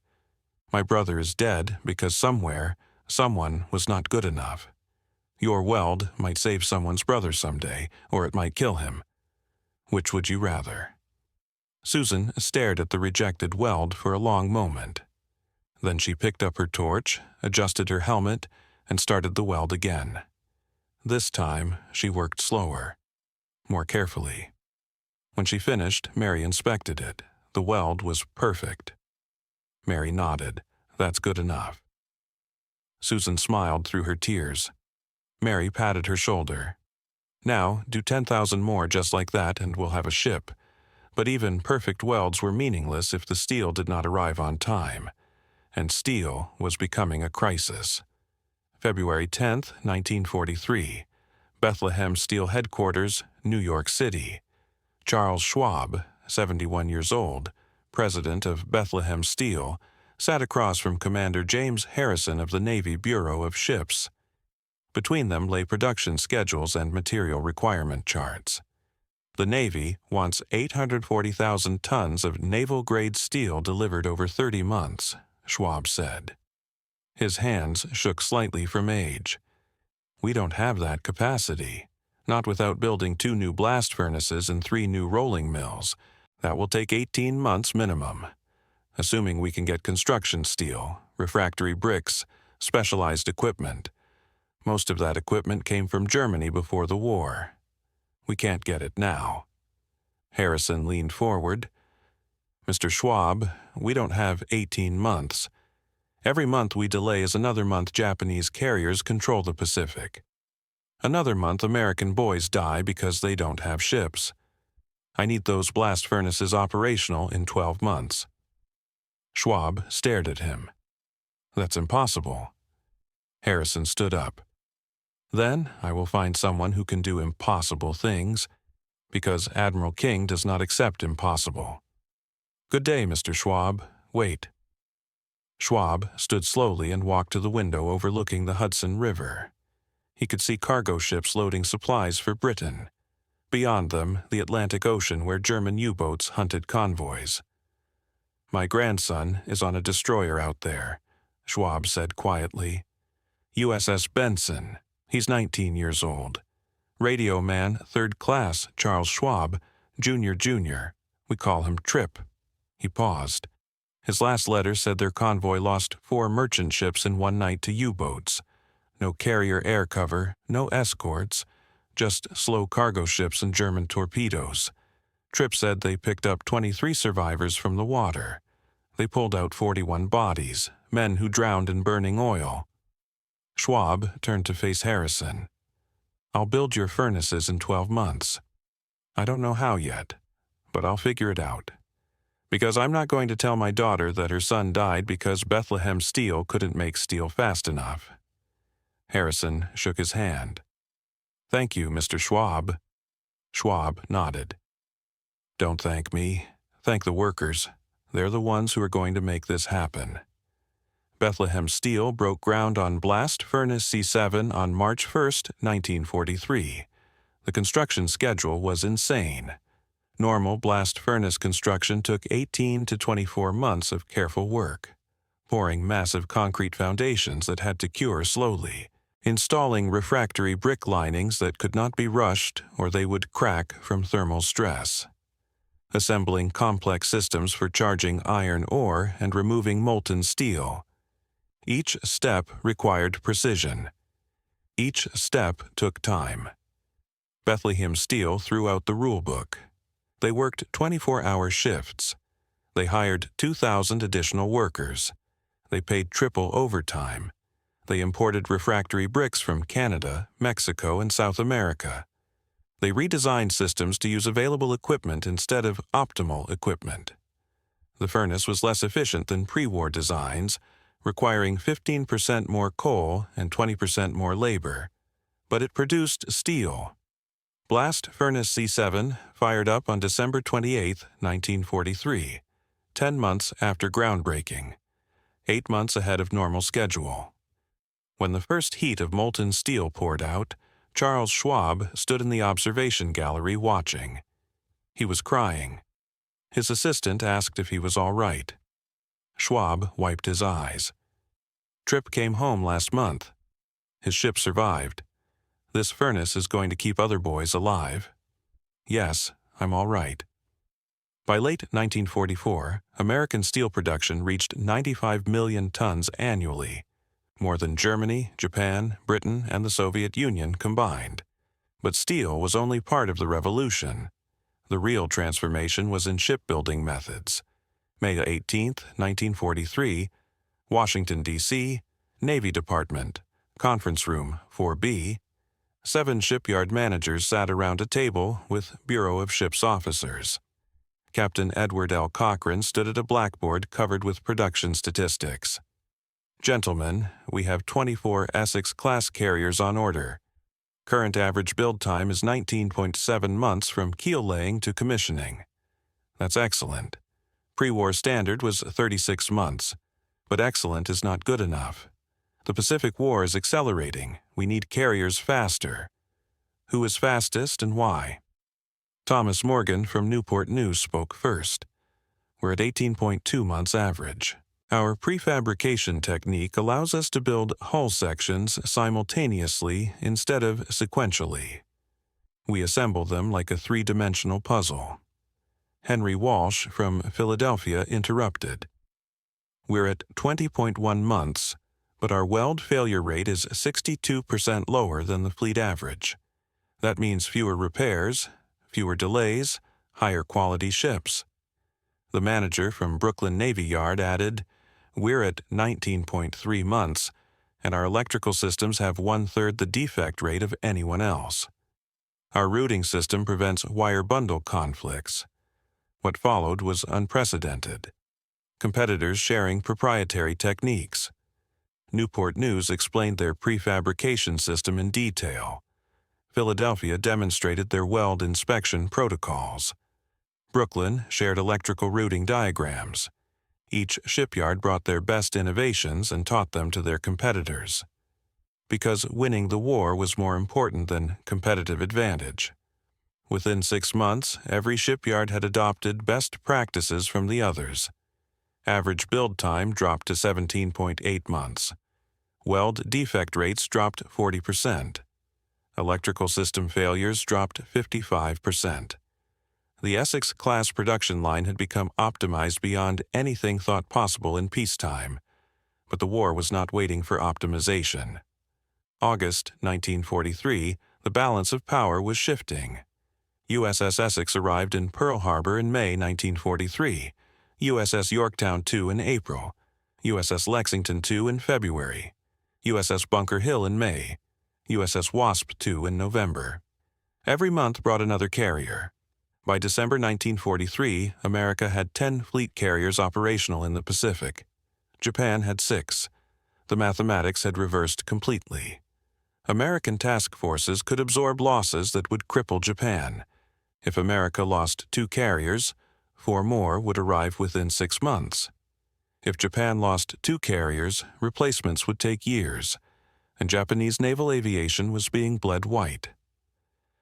"My brother is dead because somewhere, someone was not good enough. Your weld might save someone's brother someday, or it might kill him. Which would you rather?" Susan stared at the rejected weld for a long moment. Then she picked up her torch, adjusted her helmet, and started the weld again. This time, she worked slower, more carefully. When she finished, Mary inspected it. The weld was perfect. Mary nodded. "That's good enough." Susan smiled through her tears. Mary patted her shoulder. "Now, do 10,000 more just like that and we'll have a ship." But even perfect welds were meaningless if the steel did not arrive on time. And steel was becoming a crisis. February 10, 1943. Bethlehem Steel Headquarters, New York City. Charles Schwab, 71 years old, president of Bethlehem Steel, sat across from Commander James Harrison of the Navy Bureau of Ships. Between them lay production schedules and material requirement charts. "The Navy wants 840,000 tons of naval-grade steel delivered over 30 months, Schwab said. His hands shook slightly from age. "We don't have that capacity. Not without building 2 new blast furnaces and 3 new rolling mills. That will take 18 months minimum. Assuming we can get construction steel, refractory bricks, specialized equipment. Most of that equipment came from Germany before the war. We can't get it now." Harrison leaned forward. "Mr. Schwab, we don't have 18 months. Every month we delay is another month Japanese carriers control the Pacific. Another month American boys die because they don't have ships. I need those blast furnaces operational in 12 months. Schwab stared at him. "That's impossible." Harrison stood up. "Then I will find someone who can do impossible things, because Admiral King does not accept impossible. Good day, Mr. Schwab. Wait." Schwab stood slowly and walked to the window overlooking the Hudson River. He could see cargo ships loading supplies for Britain. Beyond them, the Atlantic Ocean where German U-boats hunted convoys. "My grandson is on a destroyer out there," Schwab said quietly. "USS Benson. He's 19 years old. Radio man, 3rd class, Charles Schwab, Jr. We call him Trip." He paused. His last letter said their convoy lost 4 merchant ships in one night to U-boats. No carrier air cover, no escorts, just slow cargo ships and German torpedoes. Tripp said they picked up 23 survivors from the water. They pulled out 41 bodies, men who drowned in burning oil. Schwab turned to face Harrison. "I'll build your furnaces in 12 months. I don't know how yet, but I'll figure it out. Because I'm not going to tell my daughter that her son died because Bethlehem Steel couldn't make steel fast enough." Harrison shook his hand. "Thank you, Mr. Schwab." Schwab nodded. "Don't thank me. Thank the workers. They're the ones who are going to make this happen." Bethlehem Steel broke ground on Blast Furnace C7 on March 1, 1943. The construction schedule was insane. Normal blast furnace construction took 18 to 24 months of careful work, pouring massive concrete foundations that had to cure slowly, installing refractory brick linings that could not be rushed or they would crack from thermal stress, assembling complex systems for charging iron ore and removing molten steel. Each step required precision. Each step took time. Bethlehem Steel threw out the rulebook. They worked 24-hour shifts. They hired 2,000 additional workers. They paid triple overtime. They imported refractory bricks from Canada, Mexico, and South America. They redesigned systems to use available equipment instead of optimal equipment. The furnace was less efficient than pre-war designs, requiring 15% more coal and 20% more labor, but it produced steel. Blast Furnace C7 fired up on December 28, 1943, 10 months after groundbreaking, 8 months ahead of normal schedule. When the first heat of molten steel poured out, Charles Schwab stood in the observation gallery watching. He was crying. His assistant asked if he was all right. Schwab wiped his eyes. Tripp came home last month. His ship survived. This furnace is going to keep other boys alive. Yes, I'm all right. By late 1944, American steel production reached 95 million tons annually, more than Germany, Japan, Britain, and the Soviet Union combined. But steel was only part of the revolution. The real transformation was in shipbuilding methods. May 18, 1943, Washington, D.C., Navy Department, Conference Room 4B, 7 shipyard managers sat around a table with Bureau of Ships officers. Captain Edward L. Cochran stood at a blackboard covered with production statistics. Gentlemen, we have 24 Essex-class carriers on order. Current average build time is 19.7 months from keel laying to commissioning. That's excellent. Pre-war standard was 36 months, but excellent is not good enough. The Pacific War is accelerating. We need carriers faster. Who is fastest and why? Thomas Morgan from Newport News spoke first. We're at 18.2 months average. Our prefabrication technique allows us to build hull sections simultaneously instead of sequentially. We assemble them like a three-dimensional puzzle. Henry Walsh from Philadelphia interrupted. We're at 20.1 months, but our weld failure rate is 62% lower than the fleet average. That means fewer repairs, fewer delays, higher quality ships. The manager from Brooklyn Navy Yard added, we're at 19.3 months, and our electrical systems have 1/3 the defect rate of anyone else. Our routing system prevents wire bundle conflicts. What followed was unprecedented. Competitors sharing proprietary techniques. Newport News explained their prefabrication system in detail. Philadelphia demonstrated their weld inspection protocols. Brooklyn shared electrical routing diagrams. Each shipyard brought their best innovations and taught them to their competitors. Because winning the war was more important than competitive advantage. Within 6 months, every shipyard had adopted best practices from the others. Average build time dropped to 17.8 months. Weld defect rates dropped 40%. Electrical system failures dropped 55%. The Essex-class production line had become optimized beyond anything thought possible in peacetime, but the war was not waiting for optimization. August 1943, the balance of power was shifting. USS Essex arrived in Pearl Harbor in May 1943, USS Yorktown II in April, USS Lexington II in February, USS Bunker Hill in May, USS Wasp II in November. Every month brought another carrier. By December 1943, America had 10 fleet carriers operational in the Pacific. Japan had 6. The mathematics had reversed completely. American task forces could absorb losses that would cripple Japan. If America lost 2 carriers, 4 more would arrive within 6 months. If Japan lost 2 carriers, replacements would take years, and Japanese naval aviation was being bled white.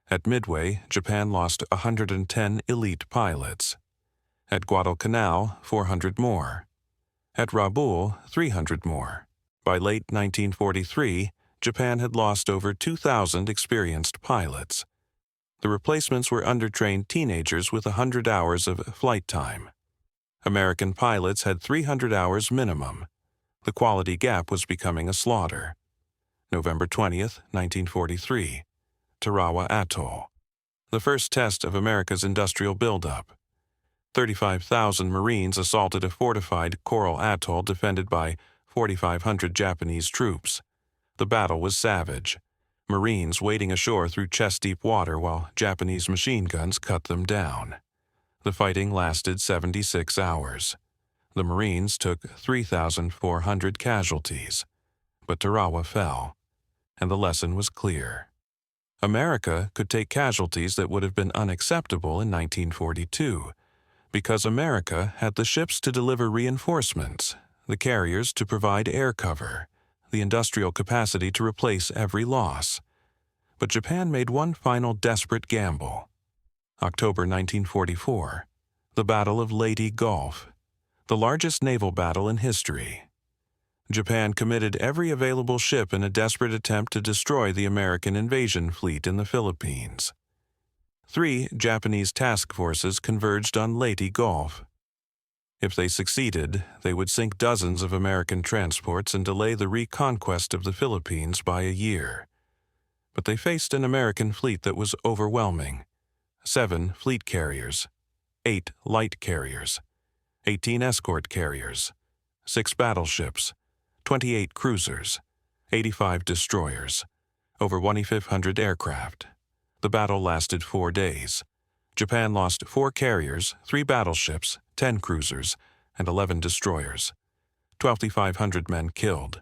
At Midway, Japan lost 110 elite pilots. At Guadalcanal, 400 more. At Rabaul, 300 more. By late 1943, Japan had lost over 2,000 experienced pilots. The replacements were undertrained teenagers with 100 hours of flight time. American pilots had 300 hours minimum. The quality gap was becoming a slaughter. November 20th, 1943. Tarawa Atoll. The first test of America's industrial buildup. 35,000 Marines assaulted a fortified coral atoll defended by 4,500 Japanese troops. The battle was savage. Marines wading ashore through chest-deep water while Japanese machine guns cut them down. The fighting lasted 76 hours. The Marines took 3,400 casualties. But Tarawa fell, and the lesson was clear. America could take casualties that would have been unacceptable in 1942, because America had the ships to deliver reinforcements, the carriers to provide air cover, the industrial capacity to replace every loss. But Japan made one final desperate gamble. October 1944, the Battle of Leyte Gulf, the largest naval battle in history. Japan committed every available ship in a desperate attempt to destroy the American invasion fleet in the Philippines. 3 Japanese task forces converged on Leyte Gulf. If they succeeded, they would sink dozens of American transports and delay the reconquest of the Philippines by a year. But they faced an American fleet that was overwhelming. 7 fleet carriers, 8 light carriers, 18 escort carriers, 6 battleships, 28 cruisers, 85 destroyers, over 2,500 aircraft. The battle lasted 4 days. Japan lost 4 carriers, 3 battleships, 10 cruisers, and 11 destroyers. 2,500 men killed.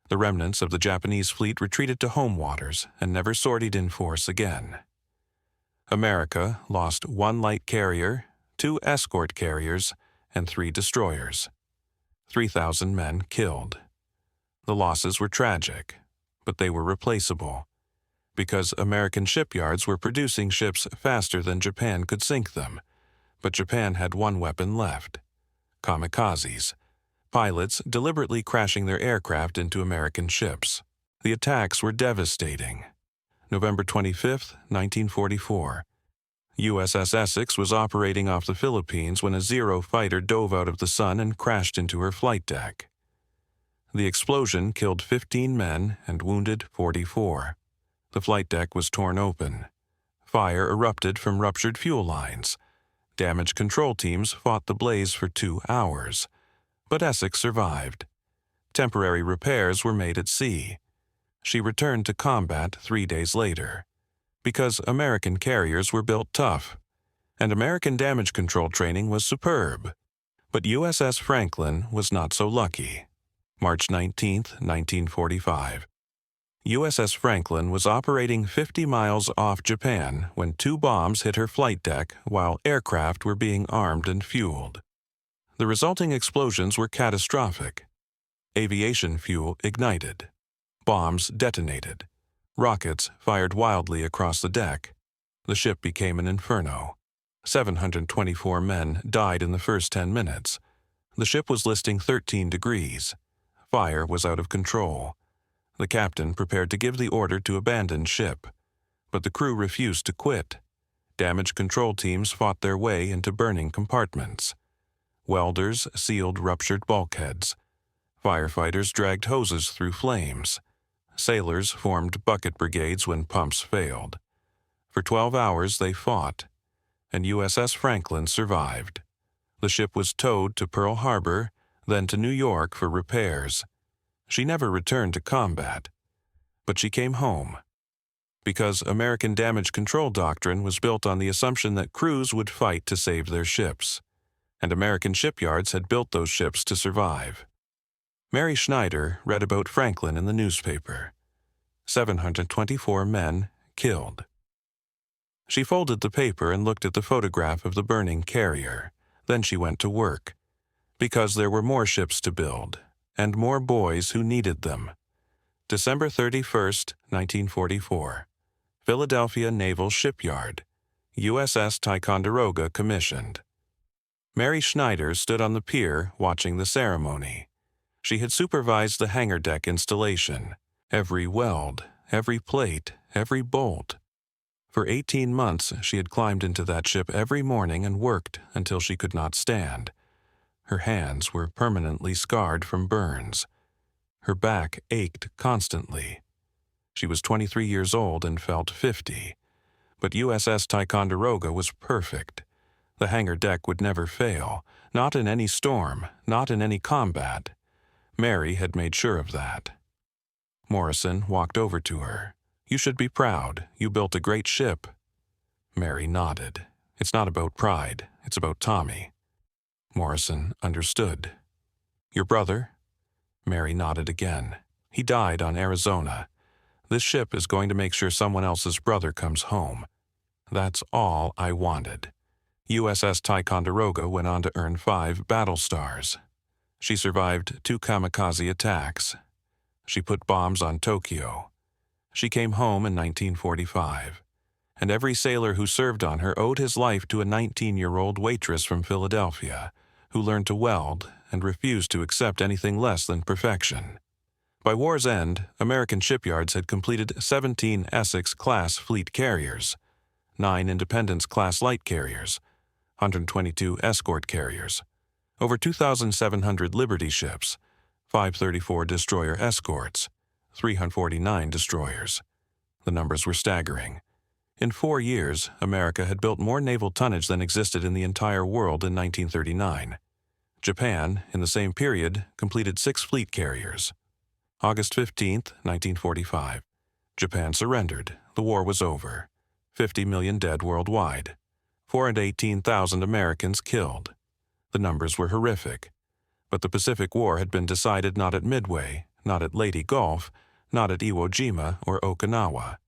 The remnants of the Japanese fleet retreated to home waters and never sortied in force again. America lost 1 light carrier, 2 escort carriers, and 3 destroyers. 3,000 men killed. The losses were tragic, but they were replaceable, because American shipyards were producing ships faster than Japan could sink them. But Japan had one weapon left: kamikazes, pilots deliberately crashing their aircraft into American ships. The attacks were devastating. November 25, 1944. USS Essex was operating off the Philippines when a Zero fighter dove out of the sun and crashed into her flight deck. The explosion killed 15 men and wounded 44. The flight deck was torn open. Fire erupted from ruptured fuel lines. Damage control teams fought the blaze for 2 hours. But Essex survived. Temporary repairs were made at sea. She returned to combat 3 days later. Because American carriers were built tough, and American damage control training was superb. But USS Franklin was not so lucky. March 19, 1945. USS Franklin was operating 50 miles off Japan when 2 bombs hit her flight deck while aircraft were being armed and fueled. The resulting explosions were catastrophic. Aviation fuel ignited. Bombs detonated. Rockets fired wildly across the deck. The ship became an inferno. 724 men died in the first 10 minutes. The ship was listing 13 degrees. Fire was out of control. The captain prepared to give the order to abandon ship, but the crew refused to quit. Damage control teams fought their way into burning compartments. Welders sealed ruptured bulkheads. Firefighters dragged hoses through flames. Sailors formed bucket brigades when pumps failed. For 12 hours they fought, and USS Franklin survived. The ship was towed to Pearl Harbor, then to New York for repairs. She never returned to combat, but she came home, because American damage control doctrine was built on the assumption that crews would fight to save their ships, and American shipyards had built those ships to survive. Mary Schneider read about Franklin in the newspaper. 724 men killed. She folded the paper and looked at the photograph of the burning carrier. Then she went to work, because there were more ships to build, and more boys who needed them. December 31st, 1944. Philadelphia Naval Shipyard, USS Ticonderoga commissioned. Mary Schneider stood on the pier watching the ceremony. She had supervised the hangar deck installation, every weld, every plate, every bolt. For 18 months she had climbed into that ship every morning and worked until she could not stand. Her hands were permanently scarred from burns. Her back ached constantly. She was 23 years old and felt 50. But USS Ticonderoga was perfect. The hangar deck would never fail, not in any storm, not in any combat. Mary had made sure of that. Morrison walked over to her. "You should be proud. You built a great ship." Mary nodded. "It's not about pride. It's about Tommy." Morrison understood. "Your brother?" Mary nodded again. "He died on Arizona. This ship is going to make sure someone else's brother comes home. That's all I wanted." USS Ticonderoga went on to earn 5 battle stars. She survived 2 kamikaze attacks. She put bombs on Tokyo. She came home in 1945, and every sailor who served on her owed his life to a 19-year-old waitress from Philadelphia who learned to weld and refused to accept anything less than perfection. By war's end, American shipyards had completed 17 Essex-class fleet carriers, 9 Independence-class light carriers, 122 escort carriers, over 2,700 Liberty ships, 534 destroyer escorts, 349 destroyers. The numbers were staggering. In 4 years, America had built more naval tonnage than existed in the entire world in 1939. Japan, in the same period, completed 6 fleet carriers. August 15, 1945. Japan surrendered. The war was over. 50 million dead worldwide. 418,000 Americans killed. The numbers were horrific. But the Pacific War had been decided not at Midway, not at Leyte Gulf, not at Iwo Jima or Okinawa.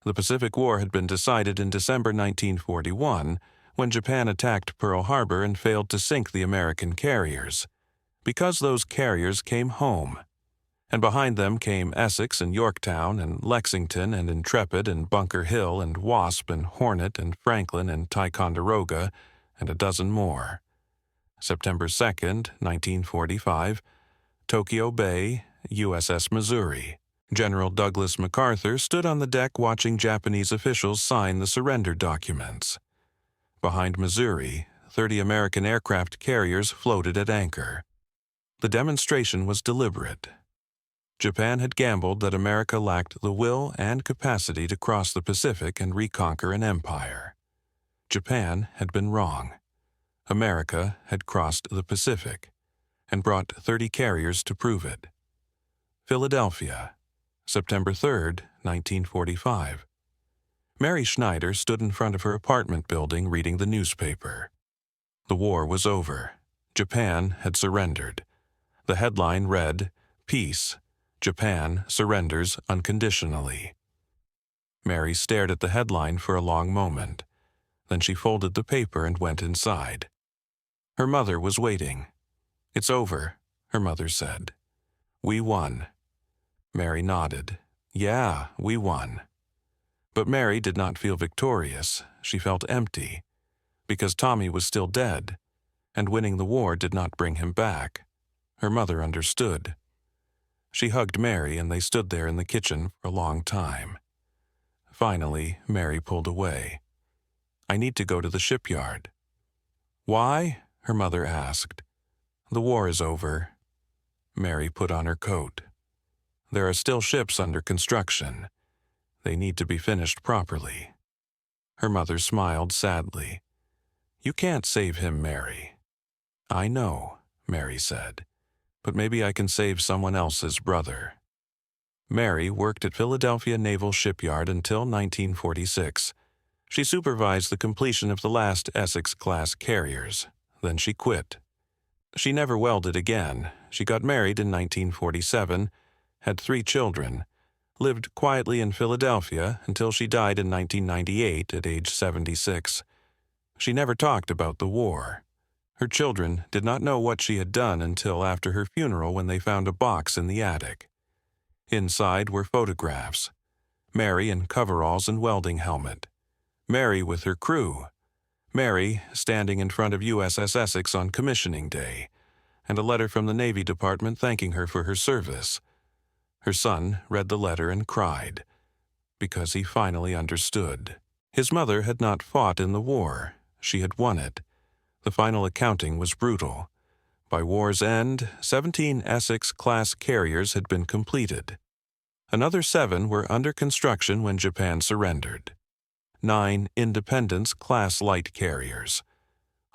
The Pacific War had been decided in December 1941 when Japan attacked Pearl Harbor and failed to sink the American carriers. Because those carriers came home. And behind them came Essex and Yorktown and Lexington and Intrepid and Bunker Hill and Wasp and Hornet and Franklin and Ticonderoga and a dozen more. September 2nd, 1945, Tokyo Bay, USS Missouri. General Douglas MacArthur stood on the deck watching Japanese officials sign the surrender documents. Behind Missouri, 30 American aircraft carriers floated at anchor. The demonstration was deliberate. Japan had gambled that America lacked the will and capacity to cross the Pacific and reconquer an empire. Japan had been wrong. America had crossed the Pacific and brought 30 carriers to prove it. Philadelphia, September 3, 1945. Mary Schneider stood in front of her apartment building reading the newspaper. The war was over. Japan had surrendered. The headline read, "Peace. Japan surrenders unconditionally." Mary stared at the headline for a long moment. Then she folded the paper and went inside. Her mother was waiting. "It's over," her mother said. "We won." Mary nodded. "Yeah, we won." But Mary did not feel victorious. She felt empty, because Tommy was still dead, and winning the war did not bring him back. Her mother understood. She hugged Mary and they stood there in the kitchen for a long time. Finally, Mary pulled away. "I need to go to the shipyard." "Why?" her mother asked. "The war is over." Mary put on her coat. "There are still ships under construction. They need to be finished properly." Her mother smiled sadly. "You can't save him, Mary." "I know," Mary said, "but maybe I can save someone else's brother." Mary worked at Philadelphia Naval Shipyard until 1946. She supervised the completion of the last Essex-class carriers. Then she quit. She never welded again. She got married in 1947, had 3 children, lived quietly in Philadelphia until she died in 1998 at age 76. She never talked about the war. Her children did not know what she had done until after her funeral when they found a box in the attic. Inside were photographs. Mary in coveralls and welding helmet. Mary with her crew. Mary standing in front of USS Essex on commissioning day, and a letter from the Navy Department thanking her for her service. Her son read the letter and cried, because he finally understood. His mother had not fought in the war. She had won it. The final accounting was brutal. By war's end, 17 Essex-class carriers had been completed. Another 7 were under construction when Japan surrendered. 9 Independence-class light carriers.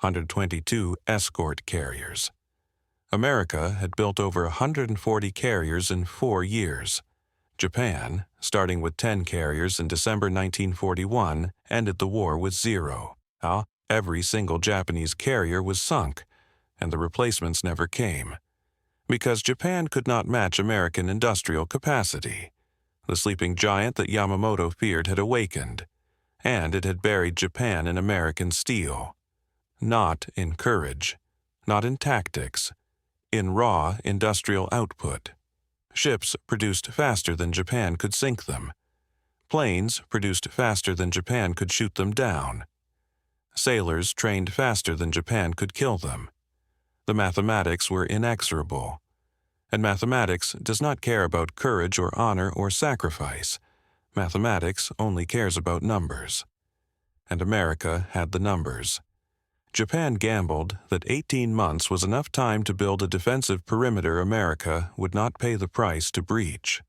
122 escort carriers. America had built over 140 carriers in 4 years. Japan, starting with 10 carriers in December 1941, ended the war with 0. Every single Japanese carrier was sunk, and the replacements never came. Because Japan could not match American industrial capacity. The sleeping giant that Yamamoto feared had awakened, and it had buried Japan in American steel. Not in courage, not in tactics, in raw industrial output. Ships produced faster than Japan could sink them. Planes produced faster than Japan could shoot them down. Sailors trained faster than Japan could kill them. The mathematics were inexorable. And mathematics does not care about courage or honor or sacrifice. Mathematics only cares about numbers. And America had the numbers. Japan gambled that 18 months was enough time to build a defensive perimeter America would not pay the price to breach.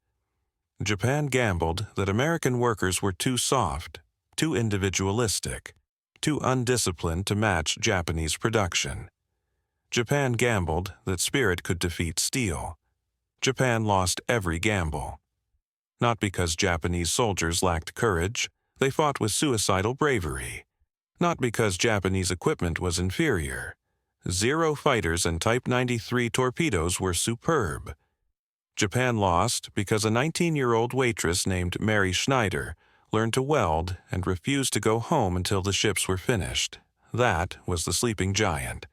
Japan gambled that American workers were too soft, too individualistic, too undisciplined to match Japanese production. Japan gambled that spirit could defeat steel. Japan lost every gamble. Not because Japanese soldiers lacked courage, they fought with suicidal bravery. Not because Japanese equipment was inferior. 0 fighters and Type 93 torpedoes were superb. Japan lost because a 19-year-old waitress named Mary Schneider learned to weld and refused to go home until the ships were finished. That was the sleeping giant.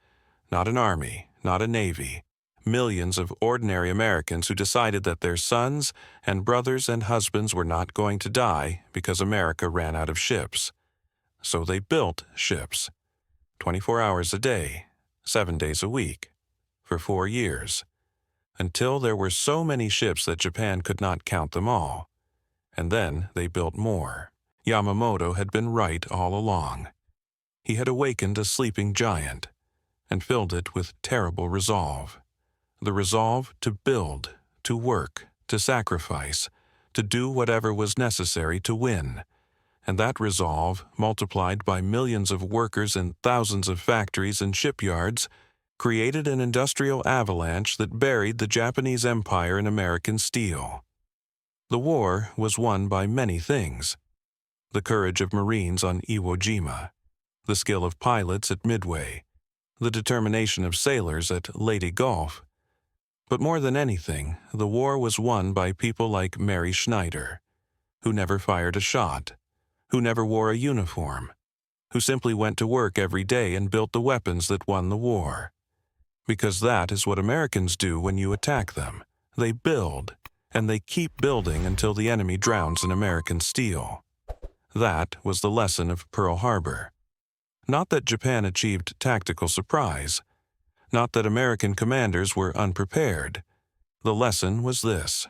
Not an army, not a navy. Millions of ordinary Americans who decided that their sons and brothers and husbands were not going to die because America ran out of ships. So they built ships, 24 hours a day, 7 days a week, for 4 years, until there were so many ships that Japan could not count them all. And then they built more. Yamamoto had been right all along. He had awakened a sleeping giant and filled it with terrible resolve. The resolve to build, to work, to sacrifice, to do whatever was necessary to win. And that resolve, multiplied by millions of workers in thousands of factories and shipyards, created an industrial avalanche that buried the Japanese empire in American steel. The war was won by many things. The courage of Marines on Iwo Jima, the skill of pilots at Midway, the determination of sailors at Leyte Gulf. But more than anything, the war was won by people like Mary Schneider, who never fired a shot, who never wore a uniform, who simply went to work every day and built the weapons that won the war. Because that is what Americans do when you attack them. They build, and they keep building until the enemy drowns in American steel. That was the lesson of Pearl Harbor. Not that Japan achieved tactical surprise. Not that American commanders were unprepared. The lesson was this: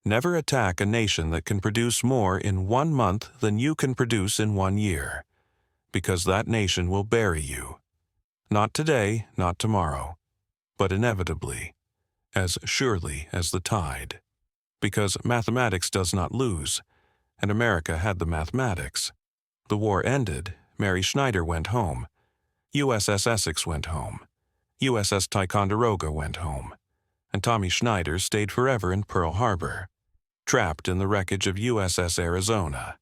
never attack a nation that can produce more in 1 month than you can produce in 1 year, because that nation will bury you. Not today, not tomorrow, but inevitably, as surely as the tide. Because mathematics does not lose, and America had the mathematics. The war ended, Mary Schneider went home. USS Essex went home. USS Ticonderoga went home. And Tommy Schneider stayed forever in Pearl Harbor, trapped in the wreckage of USS Arizona,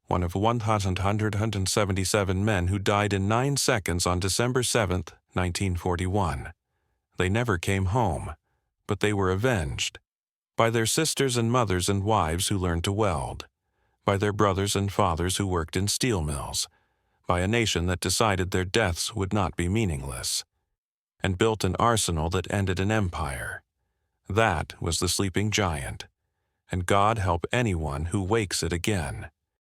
one of 177 men who died in 9 seconds on December 7, 1941. They never came home, but they were avenged. By their sisters and mothers and wives who learned to weld. By their brothers and fathers who worked in steel mills. By a nation that decided their deaths would not be meaningless, and built an arsenal that ended an empire. That was the sleeping giant. and God help anyone who wakes it again.